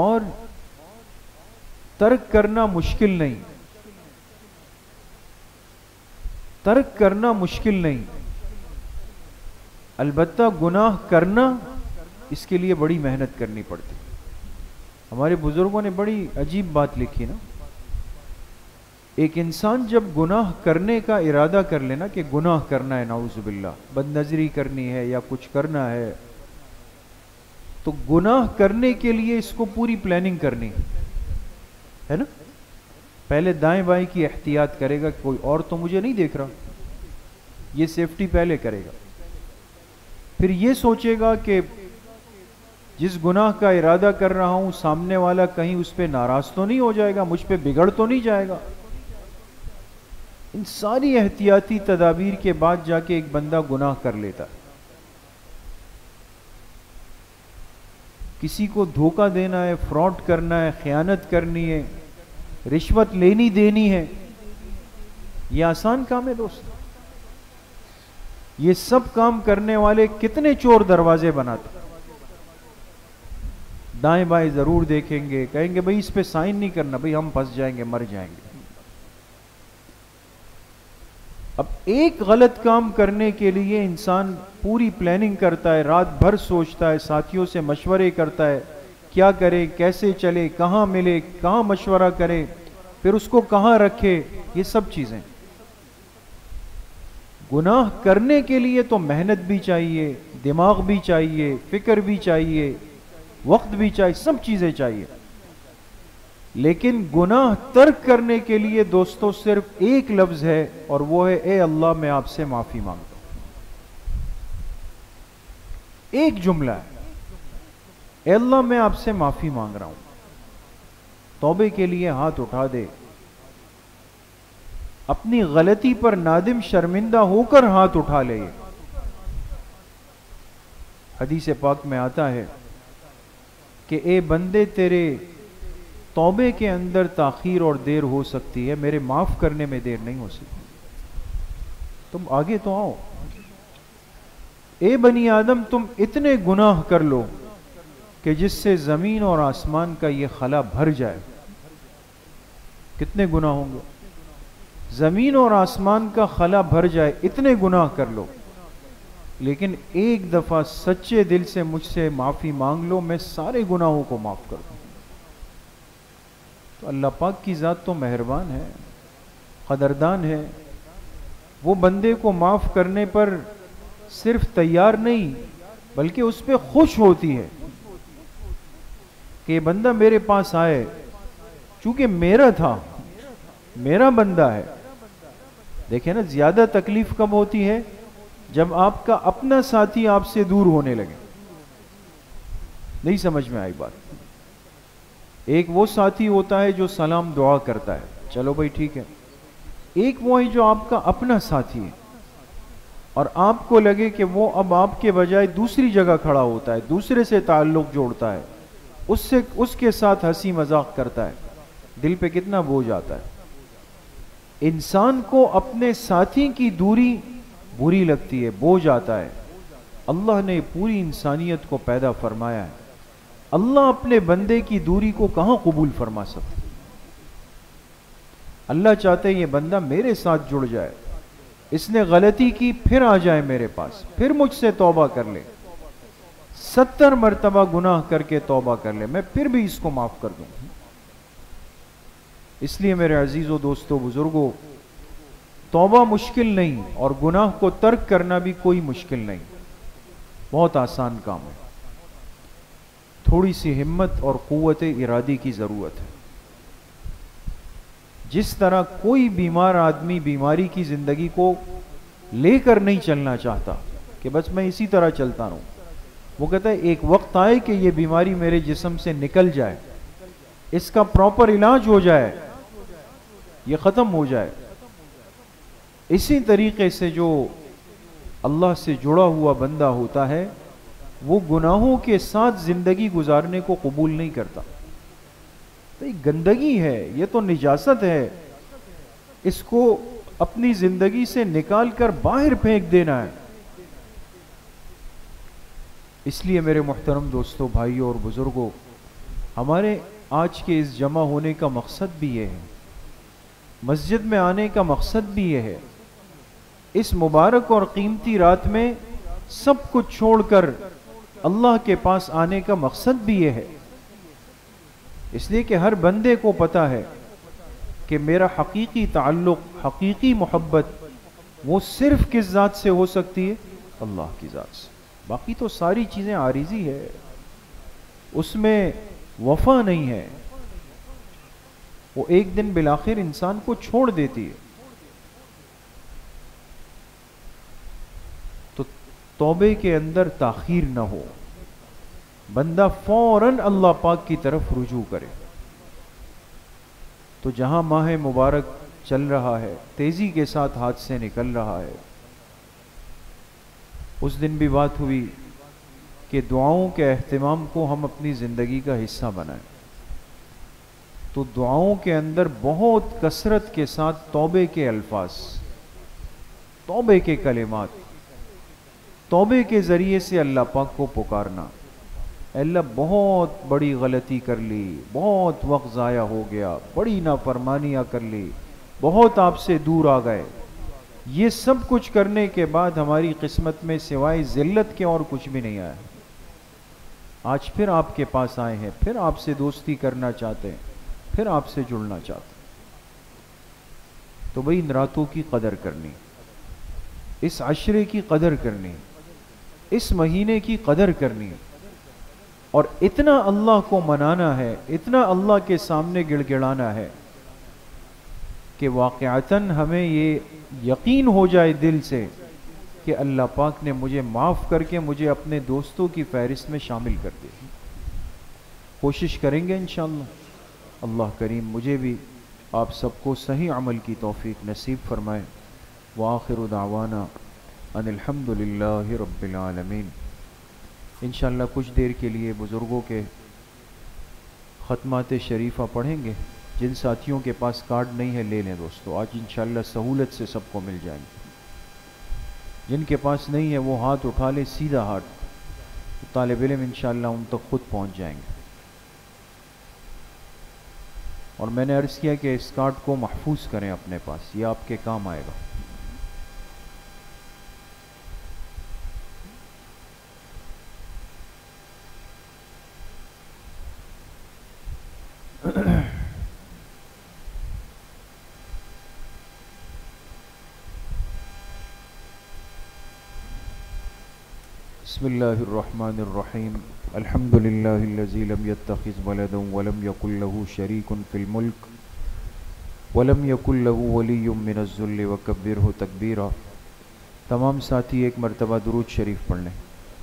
اور ترک کرنا مشکل نہیں، ترک کرنا مشکل نہیں، البتہ گناہ کرنا اس کے لیے بڑی محنت کرنی پڑتی۔ ہمارے بزرگوں نے بڑی عجیب بات لکھی نا، ایک انسان جب گناہ کرنے کا ارادہ کر لینا کہ گناہ کرنا ہے، نعوذ باللہ، بد نظری کرنی ہے یا کچھ کرنا ہے، تو گناہ کرنے کے لیے اس کو پوری پلاننگ کرنی ہے نا۔ پہلے دائیں بائیں کی احتیاط کرے گا، کوئی اور تو مجھے نہیں دیکھ رہا، یہ سیفٹی پہلے کرے گا۔ پھر یہ سوچے گا کہ جس گناہ کا ارادہ کر رہا ہوں سامنے والا کہیں اس پہ ناراض تو نہیں ہو جائے گا، مجھ پہ بگڑ تو نہیں جائے گا۔ ان ساری احتیاطی تدابیر کے بعد جا کے ایک بندہ گناہ کر لیتا ہے۔ کسی کو دھوکہ دینا ہے، فراڈ کرنا ہے، خیانت کرنی ہے، رشوت لینی دینی ہے، یہ آسان کام ہے دوست؟ یہ سب کام کرنے والے کتنے چور دروازے بناتے، دائیں بائیں ضرور دیکھیں گے، کہیں گے بھئی اس پہ سائن نہیں کرنا، بھئی ہم پھنس جائیں گے، مر جائیں گے۔ اب ایک غلط کام کرنے کے لیے انسان پوری پلاننگ کرتا ہے، رات بھر سوچتا ہے، ساتھیوں سے مشورے کرتا ہے، کیا کرے، کیسے چلے، کہاں ملے، کہاں مشورہ کرے، پھر اس کو کہاں رکھے، یہ سب چیزیں۔ گناہ کرنے کے لیے تو محنت بھی چاہیے، دماغ بھی چاہیے، فکر بھی چاہیے، وقت بھی چاہیے، سب چیزیں چاہیے، لیکن گناہ ترک کرنے کے لیے دوستو صرف ایک لفظ ہے، اور وہ ہے اے اللہ میں آپ سے معافی مانگتا ہوں۔ ایک جملہ ہے، اے اللہ میں آپ سے معافی مانگ رہا ہوں۔ توبے کے لیے ہاتھ اٹھا دے، اپنی غلطی پر نادم شرمندہ ہو کر ہاتھ اٹھا لے۔ حدیث پاک میں آتا ہے کہ اے بندے تیرے توبے کے اندر تاخیر اور دیر ہو سکتی ہے، میرے معاف کرنے میں دیر نہیں ہو سکتی، تم آگے تو آؤ۔ اے بنی آدم تم اتنے گناہ کر لو کہ جس سے زمین اور آسمان کا یہ خلا بھر جائے۔ کتنے گناہ ہوں گے؟ زمین اور آسمان کا خلا بھر جائے، اتنے گناہ کر لو، لیکن ایک دفعہ سچے دل سے مجھ سے معافی مانگ لو، میں سارے گناہوں کو معاف کر دوں۔ تو اللہ پاک کی ذات تو مہربان ہے، قدردان ہے، وہ بندے کو معاف کرنے پر صرف تیار نہیں بلکہ اس پہ خوش ہوتی ہے کہ یہ بندہ میرے پاس آئے، چونکہ میرا تھا، میرا بندہ ہے۔ دیکھیں نا، زیادہ تکلیف کب ہوتی ہے؟ جب آپ کا اپنا ساتھی آپ سے دور ہونے لگے۔ نہیں سمجھ میں آئی بات؟ ایک وہ ساتھی ہوتا ہے جو سلام دعا کرتا ہے، چلو بھائی ٹھیک ہے، ایک وہ ہے جو آپ کا اپنا ساتھی ہے، اور آپ کو لگے کہ وہ اب آپ کے بجائے دوسری جگہ کھڑا ہوتا ہے، دوسرے سے تعلق جوڑتا ہے، اس کے ساتھ ہنسی مذاق کرتا ہے، دل پہ کتنا بوجھ آتا ہے۔ انسان کو اپنے ساتھی کی دوری بری لگتی ہے، بوجھ آتا ہے. اللہ نے پوری انسانیت کو پیدا فرمایا ہے. اللہ اپنے بندے کی دوری کو کہاں قبول فرما سکتا؟ اللہ چاہتے ہیں یہ بندہ میرے ساتھ جڑ جائے، اس نے غلطی کی پھر آ جائے میرے پاس، پھر مجھ سے توبہ کر لے، 70 مرتبہ گناہ کر کے توبہ کر لے، میں پھر بھی اس کو معاف کر دوں. اس لیے میرے عزیزوں، دوستوں، بزرگوں، توبہ مشکل نہیں اور گناہ کو ترک کرنا بھی کوئی مشکل نہیں، بہت آسان کام ہے. تھوڑی سی ہمت اور قوت ارادی کی ضرورت ہے. جس طرح کوئی بیمار آدمی بیماری کی زندگی کو لے کر نہیں چلنا چاہتا کہ بس میں اسی طرح چلتا رہوں، وہ کہتا ہے ایک وقت آئے کہ یہ بیماری میرے جسم سے نکل جائے، اس کا پراپر علاج ہو جائے، یہ ختم ہو جائے. اسی طریقے سے جو اللہ سے جڑا ہوا بندہ ہوتا ہے وہ گناہوں کے ساتھ زندگی گزارنے کو قبول نہیں کرتا. تو یہ گندگی ہے، یہ تو نجاست ہے، اس کو اپنی زندگی سے نکال کر باہر پھینک دینا ہے. اس لیے میرے محترم دوستوں، بھائیوں اور بزرگوں، ہمارے آج کے اس جمع ہونے کا مقصد بھی یہ ہے، مسجد میں آنے کا مقصد بھی یہ ہے. اس مبارک اور قیمتی رات میں سب کچھ چھوڑ کر اللہ کے پاس آنے کا مقصد بھی یہ ہے، اس لیے کہ ہر بندے کو پتا ہے کہ میرا حقیقی تعلق، حقیقی محبت وہ صرف کس ذات سے ہو سکتی ہے؟ اللہ کی ذات سے. باقی تو ساری چیزیں عارضی ہے، اس میں وفا نہیں ہے، وہ ایک دن بالآخر انسان کو چھوڑ دیتی ہے. تو توبے کے اندر تاخیر نہ ہو، بندہ فوراً اللہ پاک کی طرف رجوع کرے. تو جہاں ماہ مبارک چل رہا ہے، تیزی کے ساتھ ہاتھ سے نکل رہا ہے، اس دن بھی بات ہوئی کہ دعاؤں کے اہتمام کو ہم اپنی زندگی کا حصہ بنائیں. تو دعاؤں کے اندر بہت کثرت کے ساتھ توبے کے الفاظ، توبے کے کلمات، توبے کے ذریعے سے اللہ پاک کو پکارنا. اللہ بہت بڑی غلطی کر لی، بہت وقت ضائع ہو گیا، بڑی نافرمانیاں کر لی، بہت آپ سے دور آ گئے. یہ سب کچھ کرنے کے بعد ہماری قسمت میں سوائے ذلت کے اور کچھ بھی نہیں آیا. آج پھر آپ کے پاس آئے ہیں، پھر آپ سے دوستی کرنا چاہتے ہیں، پھر آپ سے جڑنا چاہتے ہیں. تو بھئی ان راتوں کی قدر کرنی، اس عشرے کی قدر کرنی، اس مہینے کی قدر کرنی، اور اتنا اللہ کو منانا ہے، اتنا اللہ کے سامنے گڑ گڑانا ہے کہ واقعتاً ہمیں یہ یقین ہو جائے دل سے کہ اللہ پاک نے مجھے معاف کر کے مجھے اپنے دوستوں کی فہرست میں شامل کر دیا. کوشش کریں گے انشاءاللہ. اللہ کریم مجھے بھی آپ سب کو صحیح عمل کی توفیق نصیب فرمائے. وآخر دعوانا ان الحمدللہ رب العالمین. انشاءاللہ کچھ دیر کے لیے بزرگوں کے ختمات شریفہ پڑھیں گے. جن ساتھیوں کے پاس کارڈ نہیں ہے لے لیں دوستو، آج انشاءاللہ سہولت سے سب کو مل جائیں گے. جن کے پاس نہیں ہے وہ ہاتھ اٹھا لے، سیدھا ہاتھ. طالب علم انشاءاللہ ان تک خود پہنچ جائیں گے. اور میں نے عرض کیا کہ اس کارڈ کو محفوظ کریں اپنے پاس، یہ آپ کے کام آئے گا. بسم اللہ الرحمن الرحیم. الحمد للہ الذی لم يتخذ ولدا ولم یکن له شریک فی الملک ولم یکن له ولی من الذل وکبرہ تکبیرا. تمام ساتھی ایک مرتبہ درود شریف پڑھ لیں.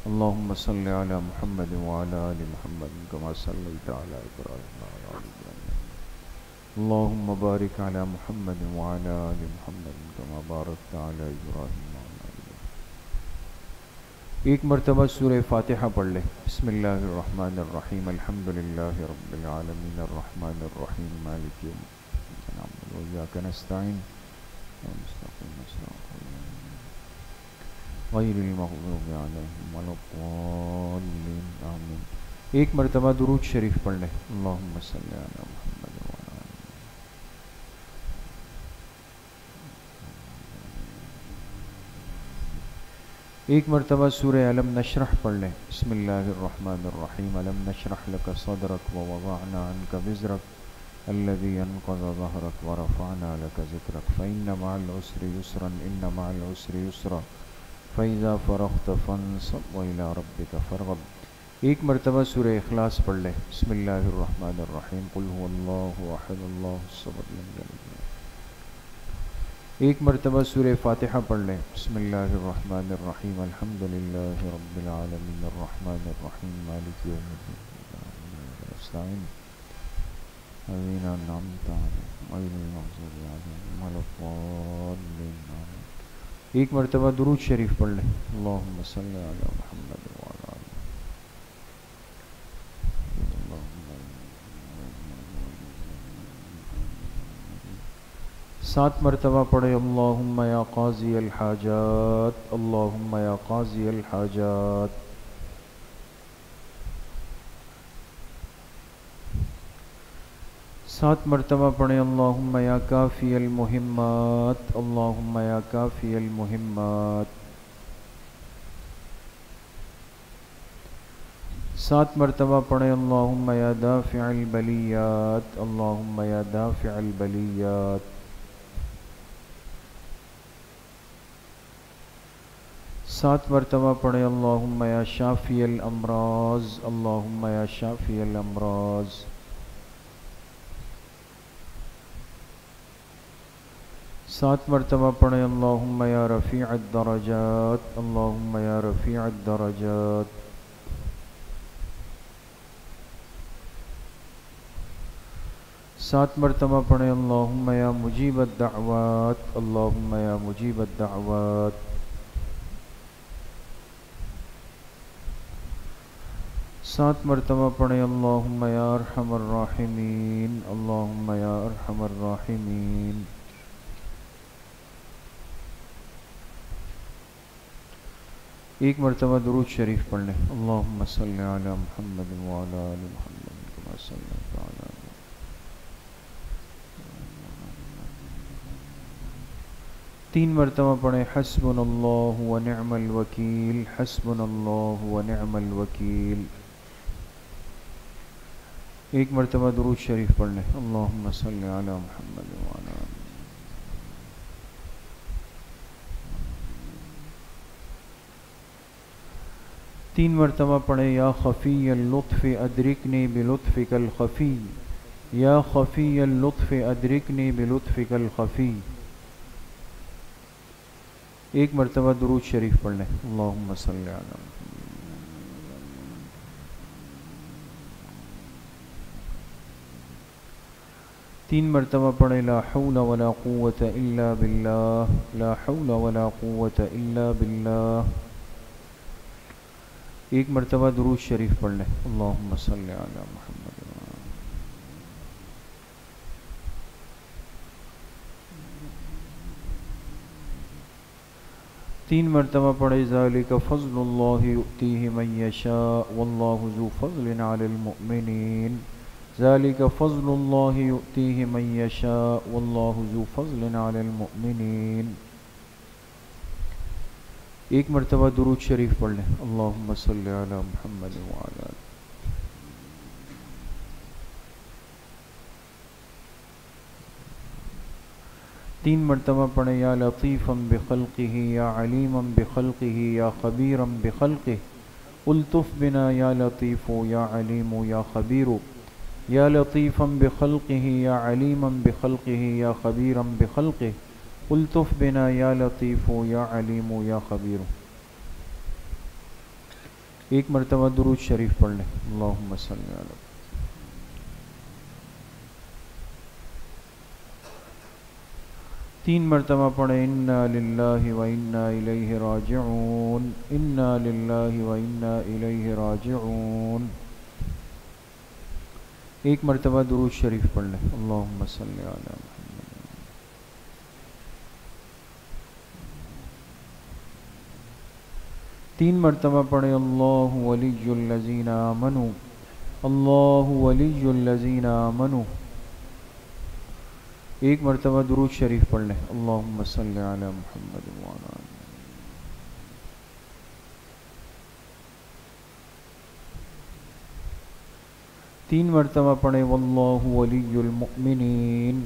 اللہم صلی علی محمد وعلی آل محمد کما صلیت علی ابراہیم وعلی آل ابراہیم. اللہم بارک علی محمد وعلی آل محمد کما بارکت علی ابراہیم. ایک مرتبہ سورہ فاتحہ پڑھ لیں. بسم اللہ الرحمن الرحیم. الحمد للہ رب العالمین الرحمن الرحیم مالک یوم الدین. نعبد و ایاک نستعین. غیر المغضوب علیہم ولا الضالین آمین۔ ایک مرتبہ درود شریف پڑھ لیں۔ اللہم صلی علی محمد وعلی آل محمد۔ ایک مرتبہ سورہ علم نشرح پڑھ لیں۔ بسم اللہ الرحمن الرحیم۔ علم نشرح لک صدرک ووضعنا عنک وزرک الذي انقض ظهرك ورفعنا لك ذكرك فإن مع العسر يسرا إن مع العسر يسرا فإذا فرغت فانصب وإلى ربك فارغب۔ ایک مرتبہ سورہ اخلاص پڑھ لیں۔ بسم اللہ الرحمن الرحیم۔ قل هو اللہ احد اللہ الصمد لم یلد۔ ایک مرتبہ سورہ فاتحہ پڑھ لیں۔ بسم اللہ الرحمن الرحیم۔ الحمد للہ رب العالمین الرحمن الرحیم مالک یوم الدین الذین انعمت علیہم غیر المغضوب علیہم ولا الضالین آمین۔ ایک مرتبہ درود شریف پڑھ لیں۔ اللہم صلی علی محمد وعلی آل محمد۔ 7 مرتبہ پڑھے۔ اللہم یا قاضی الحاجات، اللہم یا قاضی الحاجات۔ 7 مرتبہ پڑھیں۔ اللہم یا کافی المہمات، اللہم یا کافی المہمات۔ 7 مرتبہ پڑھیں۔ اللہم یا دافع البلیات، اللہم یا دافع البلیات۔ 7 مرتبہ پڑھیں۔ اللہم یا شافی الامراض، اللہم یا شافی الامراض۔ 7 مرتبہ پڑھیں۔ اللہم یا رفیع الدرجات، اللہم یا رفیع الدرجات۔ 7 مرتبہ پڑھیں۔ اللہم یا مجیب الدعوات، اللہم یا مجیب الدعوات۔ 7 مرتبہ پڑھیں۔ اللہم یا ارحم الراحمین، اللہم یا ارحم الراحمین۔ ایک مرتبہ درود شریف پڑھ لیں۔ اللہم صلی علی محمد وعلی آل محمد کما صلیت علی محمد۔ 3 مرتبہ پڑھیں۔ حسبنا اللہ ونعم الوکیل، حسبنا اللہ ونعم الوکیل۔ ایک مرتبہ درود شریف پڑھ لیں۔ اللہم صلی علی محمد وعلی آل محمد۔ 3 مرتبہ پڑھیں۔ یا خفی اللطف ادرکنی بلطفک الخفی، یا خفی اللطف ادرکنی بلطفک الخفی۔ ایک مرتبہ درود شریف پڑھ لیں۔ اللہم صلی علی محمد۔ 3 مرتبہ پڑھیں۔ لا حول ولا قوة الا باللہ، لا حول ولا قوة الا باللہ۔ ایک مرتبہ درود شریف پڑھ لیں۔ اللہم صلی علی محمد۔ 3 مرتبہ پڑھے۔ ذالک فضل اللہ یؤتیہ من یشاء واللہ ذو فضل علی المؤمنین، ذالک فضل اللہ یؤتیہ من یشاء واللہ ذو فضل علی المؤمنین۔ ایک مرتبہ درود شریف پڑھ لیں۔ اللہم صلی علی محمد وعلی آلہ۔ 3 مرتبہ پڑھیں۔ یا لطیفا بخلقہ یا علیما بخلقہ یا خبیرا بخلقہ، الطف بنا یا لطیف یا علیم یا خبیر، یا لطیفا بخلقہ یا علیما بخلقہ یا خبیرا بخلقہ، الطف بنا یا لطیف یا علیم یا خبیر۔ ایک مرتبہ درود شریف پڑھ لیں۔ اللہم صلی علی۔ 3 مرتبہ پڑھیں۔ انا للہ و انا الیہ راجعون، انا للہ و انا الیہ راجعون۔ ایک مرتبہ درود شریف پڑھ لیں۔ اللہم صلی علی محمد۔ 3 مرتبہ پڑھیں اللہ ولی الذین آمنوا، اللہ ولی الذین آمنوا۔ 1 مرتبہ درود شریف پڑھ لیں، اللہم صلی علی محمد وعلی آلہ۔ 3 مرتبہ پڑھیں واللہ ولی المؤمنین،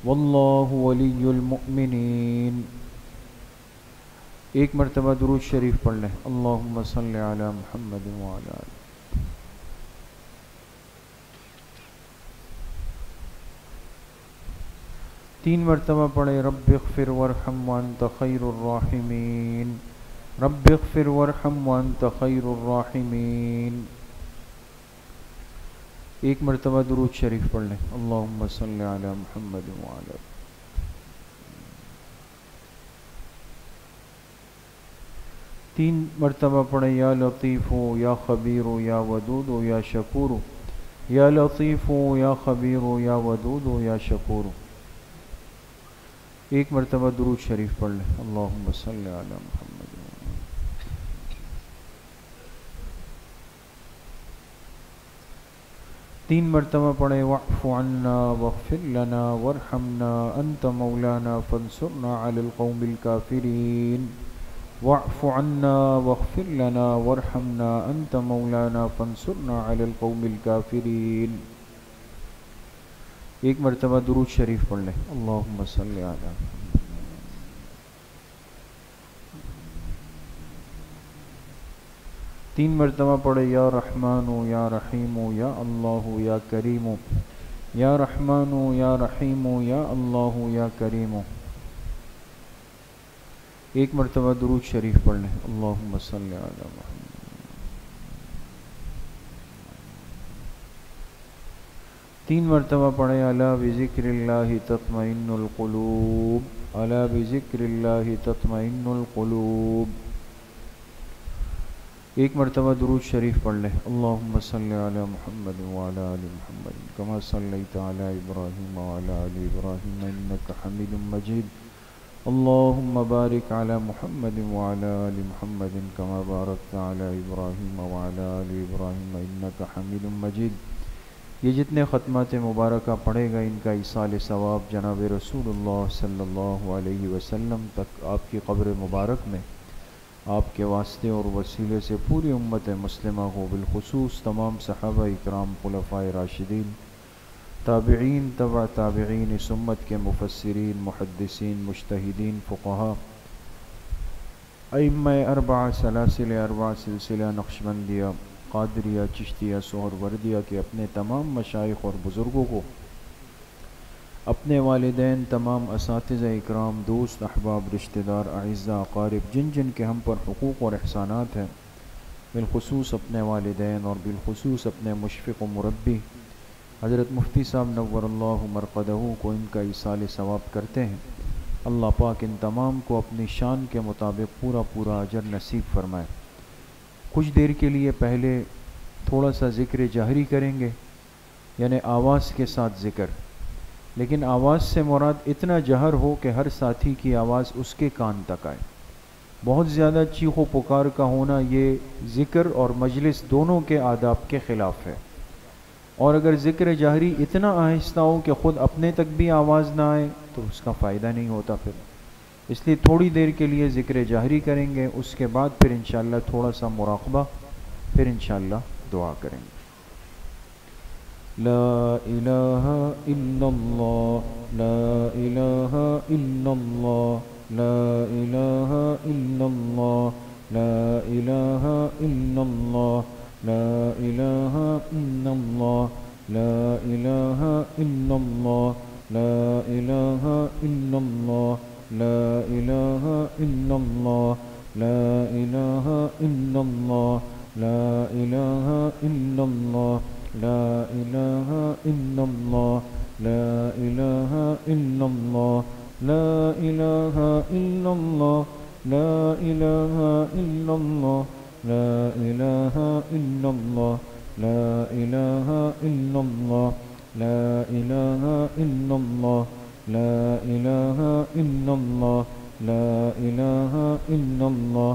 واللہ ولی المؤمنین۔ 1 مرتبہ درود شریف پڑھ لیں، اللہم صلی علی محمد وعلی آلہ۔ 3 مرتبہ پڑھیں رب اغفر وارحم وانت خیر الراحمین، رب اغفر وارحم وانت خیر الراحمین۔ 1 مرتبہ درود شریف پڑھ لیں، اللہم صلی علی محمد وعلی آلہ۔ 3 مرتبہ پڑھیں یا لطیف یا خبیر یا ودود یا شکور، یا لطیف یا خبیر یا ودود یا شکور۔ 1 مرتبہ درود شریف پڑھ لیں، اللہم صلی علی محمد۔ 3 مرتبہ پڑھیں واعف عنا واغفر لنا وارحمنا انت مولانا فانصرنا علی القوم الکافرین، واعف عنا واغفر لنا وارحمنا انت مولانا فانصرنا علی القوم الکافرین۔ 1 مرتبہ درود شریف پڑھ لیں، اللہم صلی علی محمد۔ 3 مرتبہ پڑھے یا رحمان یا رحیم یا اللہ یا کریم، یا رحمان یا رحیم یا اللہ یا کریم۔ 1 مرتبہ درود شریف پڑھ لیں، اللہم صلی علی محمد۔ 3 مرتبہ پڑھیں الا بذکر اللہ تطمئن القلوب، الا بذکر اللہ تطمئن القلوب۔ 1 مرتبہ درود شریف پڑھ لیں، اللہم صلی علی محمد وعلی آل محمد کما صلیت علی ابراہیم وعلی آل ابراہیم انک حمید مجید، اللہم بارک علی محمد وعلی آل محمد کما بارکت علی ابراہیم وعلی آل ابراہیم انک حمید مجید۔ یہ جتنے ختمات مبارکہ پڑھے گا ان کا ایصال ثواب جناب رسول اللہ صلی اللہ علیہ وسلم تک آپ کی قبر مبارک میں آپ کے واسطے اور وسیلے سے پوری امت مسلمہ کو، بالخصوص تمام صحابہ اکرام، خلفائے راشدین، تابعین، تبع تابعین، اس امت کے مفسرین، محدثین، مجتہدین، فقہاء، ائمہ اربعہ، سلاسل اربعہ، سلسلہ نقشبندیہ، قادریہ، چشتیہ، سہروردیہ کے اپنے تمام مشائخ اور بزرگوں کو، اپنے والدین، تمام اساتذہ اکرام، دوست، احباب، رشتہ دار، اعزاء، اقارب، جن جن کے ہم پر حقوق اور احسانات ہیں، بالخصوص اپنے والدین اور بالخصوص اپنے مشفق و مربی حضرت مفتی صاحب نور اللہ مرقدہ کو ان کا ایصال ثواب کرتے ہیں۔ اللہ پاک ان تمام کو اپنی شان کے مطابق پورا پورا اجر نصیب فرمائے۔ کچھ دیر کے لیے پہلے تھوڑا سا ذکر جہری کریں گے، یعنی آواز کے ساتھ ذکر، لیکن آواز سے مراد اتنا جہر ہو کہ ہر ساتھی کی آواز اس کے کان تک آئے۔ بہت زیادہ چیخ و پکار کا ہونا یہ ذکر اور مجلس دونوں کے آداب کے خلاف ہے، اور اگر ذکر جہری اتنا آہستہ ہو کہ خود اپنے تک بھی آواز نہ آئے تو اس کا فائدہ نہیں ہوتا پھر، اس لیے تھوڑی دیر کے لیے ذکر جہری کریں گے، اس کے بعد پھر انشاءاللہ تھوڑا سا مراقبہ، پھر انشاءاللہ دعا کریں گے۔ لا الہ الا اللہ، لا الہ الا اللہ، لا الہ الا اللہ، لا الہ الا اللہ، لا الہ الا اللہ، لا الہ الا اللہ، لا الہ الا اللہ، لا الہ الا اللہ، لا الہ الا اللہ، لا الہ الا اللہ، لا الہ الا اللہ، لا الہ الا اللہ، لا الہ الا اللہ، لا الہ الا اللہ، لا الہ الا اللہ، لا الہ الا اللہ، لا الہ الا اللہ، لا الہ الا اللہ، لا الہ الا اللہ،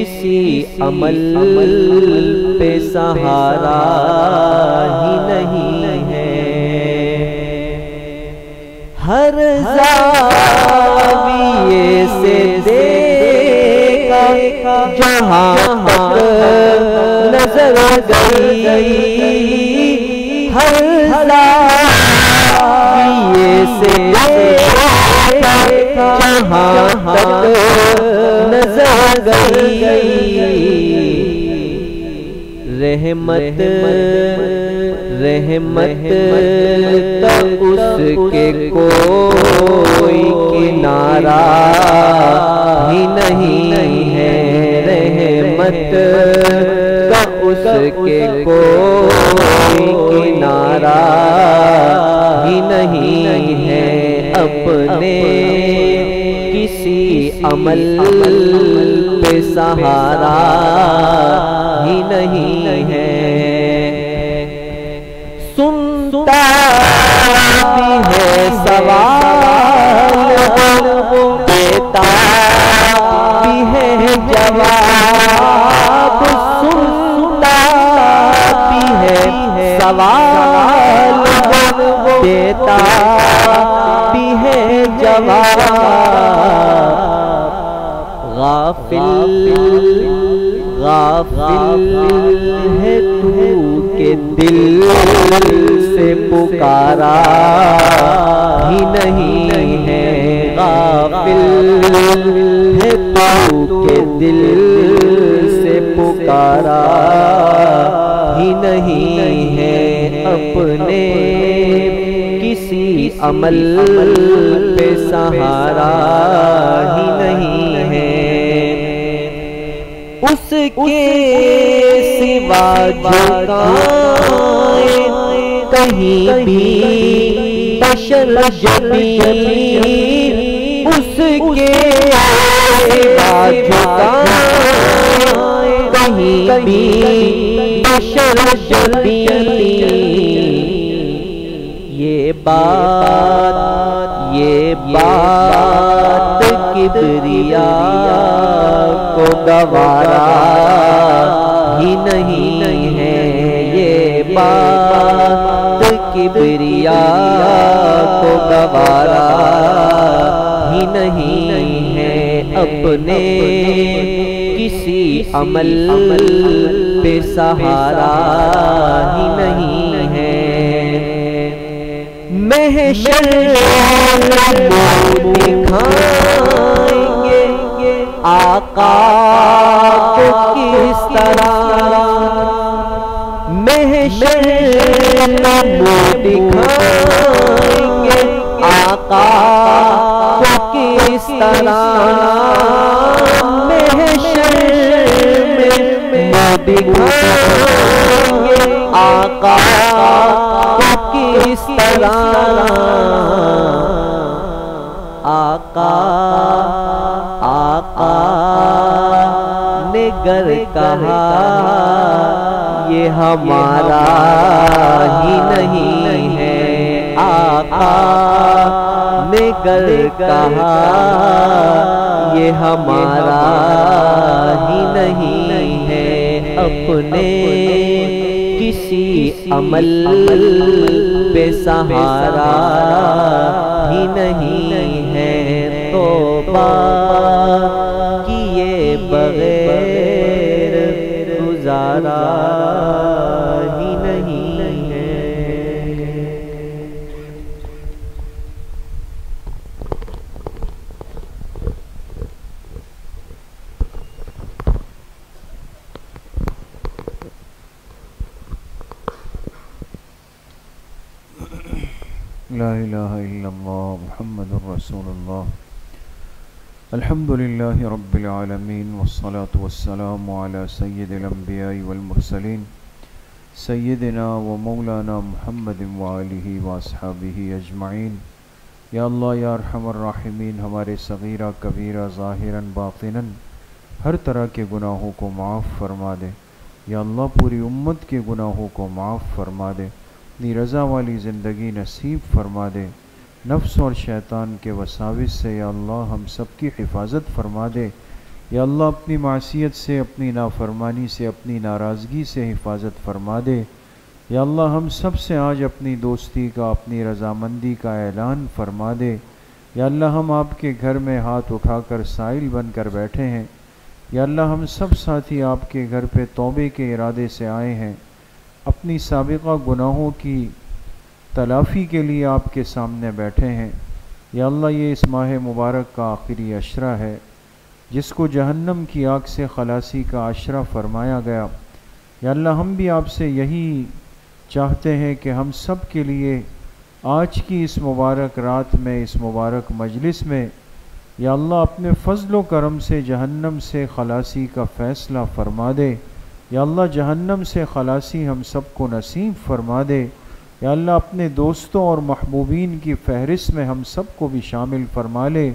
کسی عمل پہ سہارا ہی نہیں ہے، ہر زاویے سے دیکھا جہاں تک نظر گئی، ہر زاویے سے دیکھا جہاں تک نظر گئی، رحمت کا اس کے کوئی کنارہ ہی نہیں ہے، رحمت کا اس کے کوئی کنارہ ہی نہیں ہے، اپنے کسی عمل پہ سہارا ہی نہیں ہے، سنتا بھی ہے سوال وہ دیتا بھی ہے جواب، سنتا بھی ہے سوال وہ دیتا بھی ہے جواب، غافل ہے تو کہ دل سے پکارا ہی نہیں ہے، غافل ہے تو کہ دل سے پکارا ہی نہیں ہے، اپنے کسی عمل پہ سہارا ہی نہیں ہے، اس کے سوا جھکائیں کہیں بھی بشر جبیں، اس کے سوا جھکائیں کہیں بھی بشر جبیں، یہ بات کبریا کو گوارا ہی نہیں ہے، یہ بات کبریا کو گوارا ہی نہیں ہے، اپنے کسی عمل پہ سہارا ہی نہیں ہے، محشر دکھائیں گے آقا کو کس طرح، محشر دکھائیں گے آقا کو کس طرح، محشر میں دکھائیں گے آقا کو کس طرح، آقا نے گر کہا یہ ہمارا ہی نہیں ہے، آقا نے گر کہا یہ ہمارا ہی نہیں ہے، اپنے کسی عمل پہ سہارا ہی نہیں ہے، توبہ کیے بغیر گزارا ہی نہیں ہے۔ لا الہ الا اللہ محمد رسول اللہ، الحمدللہ رب العالمین، والصلاة والسلام علی سید الانبیاء والمرسلین، سیدنا و مولانا محمد وآلہ واصحابہ اجمعین۔ یا اللہ یا ارحم الراحمین، ہمارے صغیرہ کبیرہ ظاہراً باطناً ہر طرح کے گناہوں کو معاف فرما دے، یا اللہ پوری امت کے گناہوں کو معاف فرما دے، اپنی رضا والی زندگی نصیب فرما دے، نفس اور شیطان کے وساوس سے یا اللہ ہم سب کی حفاظت فرما دے، یا اللہ اپنی معصیت سے، اپنی نافرمانی سے، اپنی ناراضگی سے حفاظت فرما دے۔ یا اللہ ہم سب سے آج اپنی دوستی کا، اپنی رضامندی کا اعلان فرما دے۔ یا اللہ ہم آپ کے گھر میں ہاتھ اٹھا کر سائل بن کر بیٹھے ہیں۔ یا اللہ ہم سب ساتھی آپ کے گھر پہ توبے کے ارادے سے آئے ہیں، اپنی سابقہ گناہوں کی تلافی کے لیے آپ کے سامنے بیٹھے ہیں۔ یا اللہ یہ اس ماہ مبارک کا آخری عشرہ ہے جس کو جہنم کی آگ سے خلاصی کا عشرہ فرمایا گیا۔ یا اللہ ہم بھی آپ سے یہی چاہتے ہیں کہ ہم سب کے لیے آج کی اس مبارک رات میں، اس مبارک مجلس میں یا اللہ اپنے فضل و کرم سے جہنم سے خلاصی کا فیصلہ فرما دے۔ یا اللہ جہنم سے خلاصی ہم سب کو نصیب فرما دے۔ یا اللہ اپنے دوستوں اور محبوبین کی فہرست میں ہم سب کو بھی شامل فرما لے۔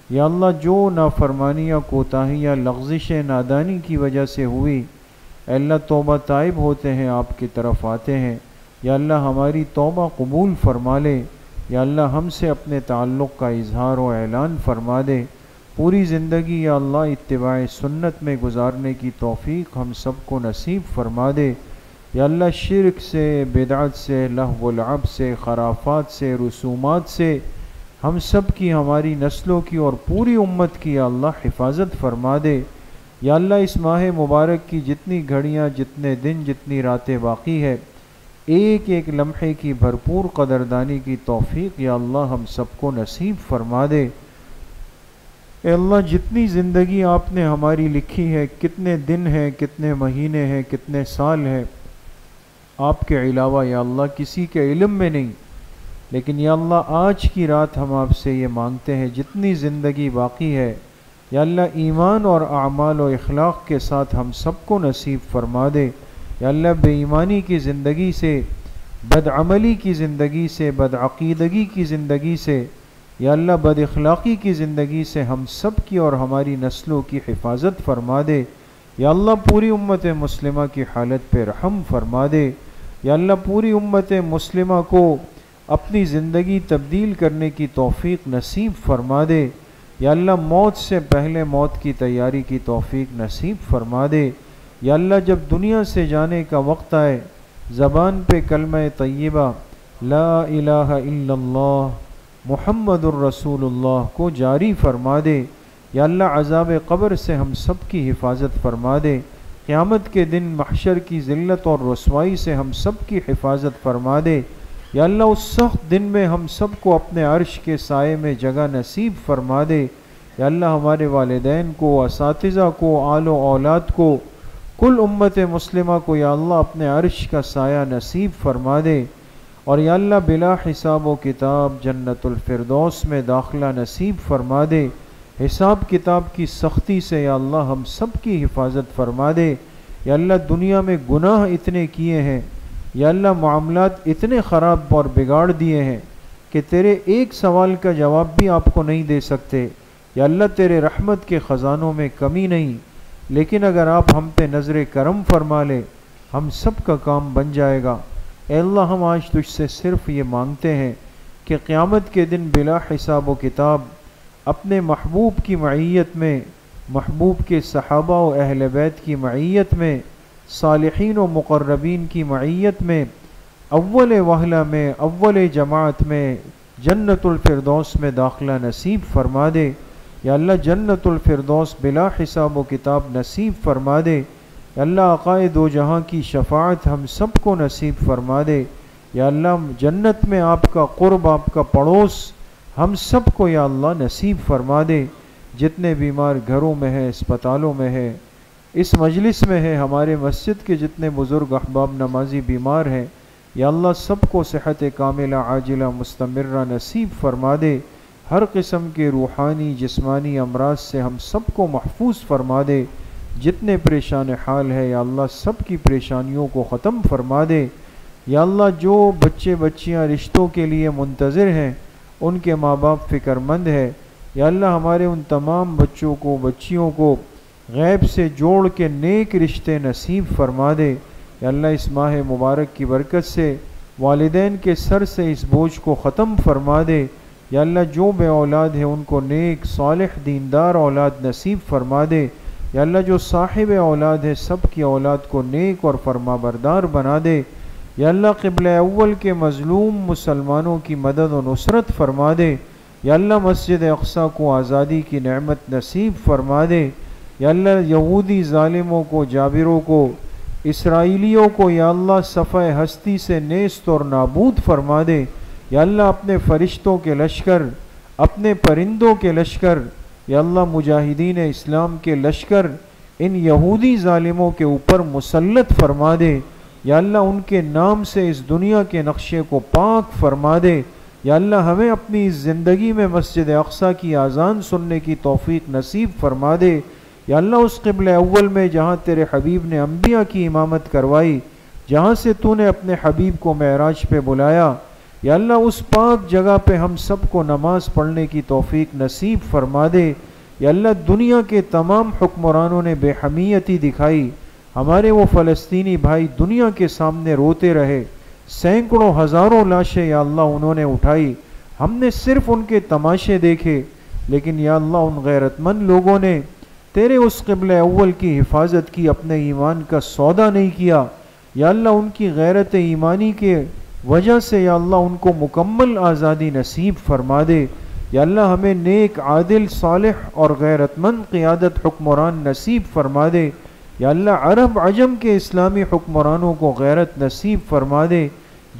یا اللہ جو نافرمانیاں، کوتاہیاں، لغزشیں، نادانی کی وجہ سے ہوئی، اے اللہ توبہ طائب ہوتے ہیں، آپ کی طرف آتے ہیں۔ یا اللہ ہماری توبہ قبول فرما لے۔ یا اللہ ہم سے اپنے تعلق کا اظہار و اعلان فرما دے۔ پوری زندگی یا اللہ اتباع سنت میں گزارنے کی توفیق ہم سب کو نصیب فرما دے۔ یا اللہ شرک سے، بدعت سے، لہو و لعب سے، خرافات سے، رسومات سے ہم سب کی، ہماری نسلوں کی اور پوری امت کی یا اللہ حفاظت فرما دے۔ یا اللہ اس ماہ مبارک کی جتنی گھڑیاں، جتنے دن، جتنی راتیں باقی ہے، ایک ایک لمحے کی بھرپور قدردانی کی توفیق یا اللہ ہم سب کو نصیب فرما دے۔ اے اللہ جتنی زندگی آپ نے ہماری لکھی ہے، کتنے دن ہیں، کتنے مہینے ہیں، کتنے سال ہیں، آپ کے علاوہ یا اللہ کسی کے علم میں نہیں، لیکن یا اللہ آج کی رات ہم آپ سے یہ مانگتے ہیں جتنی زندگی باقی ہے یا اللہ ایمان اور اعمال و اخلاق کے ساتھ ہم سب کو نصیب فرما دے۔ یا اللہ بے ایمانی کی زندگی سے، بدعملی کی زندگی سے، بدعقیدگی کی زندگی سے، یا اللہ بد اخلاقی کی زندگی سے ہم سب کی اور ہماری نسلوں کی حفاظت فرما دے۔ یا اللہ پوری امت مسلمہ کی حالت پہ رحم فرما دے۔ یا اللہ پوری امت مسلمہ کو اپنی زندگی تبدیل کرنے کی توفیق نصیب فرما دے۔ یا اللہ موت سے پہلے موت کی تیاری کی توفیق نصیب فرما دے۔ یا اللہ جب دنیا سے جانے کا وقت آئے، زبان پہ کلمہ طیبہ لا الہ الا اللہ محمد الرسول اللہ کو جاری فرما دے۔ یا اللہ عذاب قبر سے ہم سب کی حفاظت فرما دے۔ قیامت کے دن محشر کی ذلت اور رسوائی سے ہم سب کی حفاظت فرما دے۔ یا اللہ اس سخت دن میں ہم سب کو اپنے عرش کے سائے میں جگہ نصیب فرما دے۔ یا اللہ ہمارے والدین کو، اساتذہ کو، آل و اولاد کو، کل امت مسلمہ کو یا اللہ اپنے عرش کا سایہ نصیب فرما دے، اور یا اللہ بلا حساب و کتاب جنت الفردوس میں داخلہ نصیب فرما دے۔ حساب کتاب کی سختی سے یا اللہ ہم سب کی حفاظت فرما دے۔ یا اللہ دنیا میں گناہ اتنے کیے ہیں، یا اللہ معاملات اتنے خراب اور بگاڑ دیے ہیں کہ تیرے ایک سوال کا جواب بھی آپ کو نہیں دے سکتے۔ یا اللہ تیرے رحمت کے خزانوں میں کمی نہیں، لیکن اگر آپ ہم پہ نظر کرم فرما لے ہم سب کا کام بن جائے گا۔ اے اللہ ہم آج تجھ سے صرف یہ مانگتے ہیں کہ قیامت کے دن بلا حساب و کتاب اپنے محبوب کی معیت میں، محبوب کے صحابہ و اہل بیت کی معیت میں، صالحین و مقربین کی معیت میں، اول وہلہ میں، اول جماعت میں جنت الفردوس میں داخلہ نصیب فرما دے۔ یا اللہ جنت الفردوس بلا حساب و کتاب نصیب فرما دے۔ یا اللہ آقائے دو جہاں کی شفاعت ہم سب کو نصیب فرما دے۔ یا اللہ جنت میں آپ کا قرب، آپ کا پڑوس ہم سب کو یا اللہ نصیب فرما دے۔ جتنے بیمار گھروں میں ہیں، اسپتالوں میں ہے، اس مجلس میں ہے، ہمارے مسجد کے جتنے بزرگ احباب نمازی بیمار ہیں، یا اللہ سب کو صحت کاملہ عاجلہ مستمرہ نصیب فرما دے۔ ہر قسم کے روحانی جسمانی امراض سے ہم سب کو محفوظ فرما دے۔ جتنے پریشان حال ہے یا اللہ سب کی پریشانیوں کو ختم فرما دے۔ یا اللہ جو بچے بچیاں رشتوں کے لیے منتظر ہیں، ان کے ماں باپ فکر مند ہے، یا اللہ ہمارے ان تمام بچوں کو، بچیوں کو غیب سے جوڑ کے نیک رشتے نصیب فرما دے۔ یا اللہ اس ماہ مبارک کی برکت سے والدین کے سر سے اس بوجھ کو ختم فرما دے۔ یا اللہ جو بے اولاد ہے ان کو نیک صالح دیندار اولاد نصیب فرما دے. یا اللہ جو صاحب اولاد ہے سب کی اولاد کو نیک اور فرما بردار بنا دے. یا اللہ قبلہ اول کے مظلوم مسلمانوں کی مدد و نصرت فرما دے. یا اللہ مسجد اقصی کو آزادی کی نعمت نصیب فرما دے. یا اللہ یہودی ظالموں کو، جابروں کو، اسرائیلیوں کو یا اللہ صفحہ ہستی سے نیست اور نابود فرما دے. یا اللہ اپنے فرشتوں کے لشکر، اپنے پرندوں کے لشکر، یا اللہ مجاہدین اسلام کے لشکر ان یہودی ظالموں کے اوپر مسلط فرما دے. یا اللہ ان کے نام سے اس دنیا کے نقشے کو پاک فرما دے. یا اللہ ہمیں اپنی اس زندگی میں مسجد اقصی کی اذان سننے کی توفیق نصیب فرما دے. یا اللہ اس قبلہ اول میں جہاں تیرے حبیب نے انبیاء کی امامت کروائی، جہاں سے تو نے اپنے حبیب کو معراج پہ بلایا، یا اللہ اس پاک جگہ پہ ہم سب کو نماز پڑھنے کی توفیق نصیب فرما دے. یا اللہ دنیا کے تمام حکمرانوں نے بے حمیتی دکھائی، ہمارے وہ فلسطینی بھائی دنیا کے سامنے روتے رہے، سینکڑوں ہزاروں لاشیں یا اللہ انہوں نے اٹھائی، ہم نے صرف ان کے تماشے دیکھے. لیکن یا اللہ ان غیرت مند لوگوں نے تیرے اس قبلہ اول کی حفاظت کی، اپنے ایمان کا سودا نہیں کیا. یا اللہ ان کی غیرت ایمانی کے وجہ سے یا اللہ ان کو مکمل آزادی نصیب فرما دے. یا اللہ ہمیں نیک عادل صالح اور غیرت مند قیادت حکمران نصیب فرما دے. یا اللہ عرب عجم کے اسلامی حکمرانوں کو غیرت نصیب فرما دے.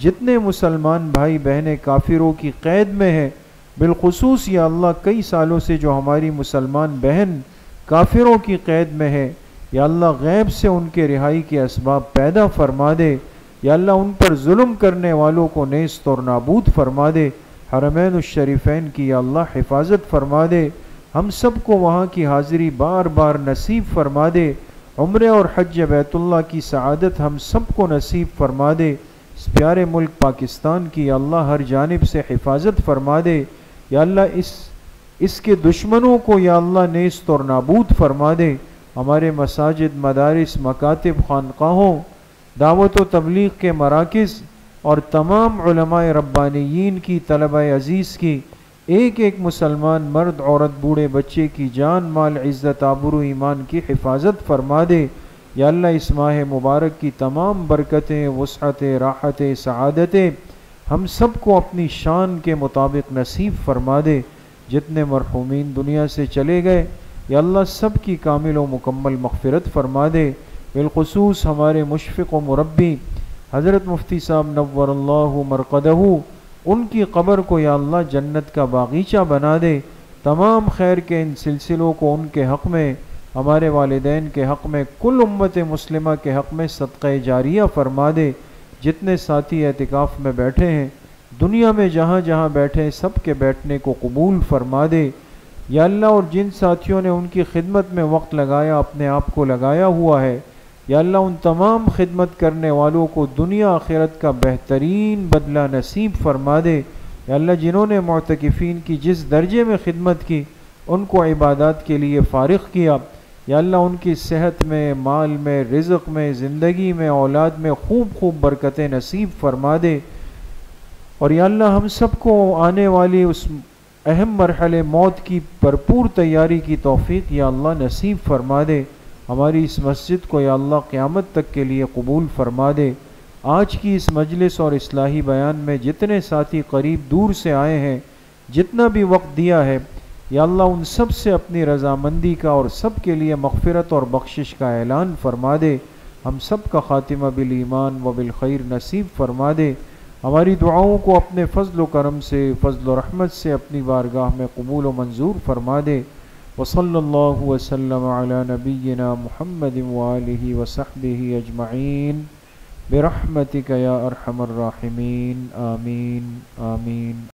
جتنے مسلمان بھائی بہنیں کافروں کی قید میں ہیں، بالخصوص یا اللہ کئی سالوں سے جو ہماری مسلمان بہن کافروں کی قید میں ہے، یا اللہ غیب سے ان کے رہائی کے اسباب پیدا فرما دے. یا اللہ ان پر ظلم کرنے والوں کو نیست اور نابود فرما دے. حرمین الشریفین کی یا اللہ حفاظت فرما دے. ہم سب کو وہاں کی حاضری بار بار نصیب فرما دے. عمرے اور حج بیت اللہ کی سعادت ہم سب کو نصیب فرما دے. اس پیارے ملک پاکستان کی یا اللہ ہر جانب سے حفاظت فرما دے. یا اللہ اس کے دشمنوں کو یا اللہ نیست اور نابود فرما دے. ہمارے مساجد، مدارس، مکاتب، خانقاہوں، دعوت و تبلیغ کے مراکز اور تمام علماء ربانیین کی، طلبہ عزیز کی، ایک ایک مسلمان مرد عورت بوڑھے بچے کی جان مال عزت آبرو ایمان کی حفاظت فرما دے. یا اللہ اس ماہ مبارک کی تمام برکتیں، وسعتیں، راحتیں، سعادتیں ہم سب کو اپنی شان کے مطابق نصیب فرما دے. جتنے مرحومین دنیا سے چلے گئے یا اللہ سب کی کامل و مکمل مغفرت فرما دے. بالخصوص ہمارے مشفق و مربی حضرت مفتی صاحب نور اللہ مرقدہ، ان کی قبر کو یا اللہ جنت کا باغیچہ بنا دے. تمام خیر کے ان سلسلوں کو ان کے حق میں، ہمارے والدین کے حق میں، کل امت مسلمہ کے حق میں صدقہ جاریہ فرما دے. جتنے ساتھی اعتکاف میں بیٹھے ہیں، دنیا میں جہاں جہاں بیٹھے ہیں، سب کے بیٹھنے کو قبول فرما دے. یا اللہ اور جن ساتھیوں نے ان کی خدمت میں وقت لگایا، اپنے آپ کو لگایا ہوا ہے، یا اللہ ان تمام خدمت کرنے والوں کو دنیا آخرت کا بہترین بدلہ نصیب فرما دے. یا اللہ جنہوں نے معتکفین کی جس درجے میں خدمت کی، ان کو عبادات کے لیے فارغ کیا، یا اللہ ان کی صحت میں، مال میں، رزق میں، زندگی میں، اولاد میں خوب خوب برکتیں نصیب فرما دے. اور یا اللہ ہم سب کو آنے والی اس اہم مرحلے موت کی بھرپور تیاری کی توفیق یا اللہ نصیب فرما دے. ہماری اس مسجد کو یا اللہ قیامت تک کے لیے قبول فرما دے. آج کی اس مجلس اور اصلاحی بیان میں جتنے ساتھی قریب دور سے آئے ہیں، جتنا بھی وقت دیا ہے، یا اللہ ان سب سے اپنی رضامندی کا اور سب کے لیے مغفرت اور بخشش کا اعلان فرما دے. ہم سب کا خاتمہ بالایمان و بالخیر نصیب فرما دے. ہماری دعاؤں کو اپنے فضل و کرم سے، فضل و رحمت سے اپنی بارگاہ میں قبول و منظور فرما دے. وصلی اللہ وسلم علی نبینا محمد وآلہ وصحبہ اجمعین برحمتک یا ارحم الراحمین. آمین آمین.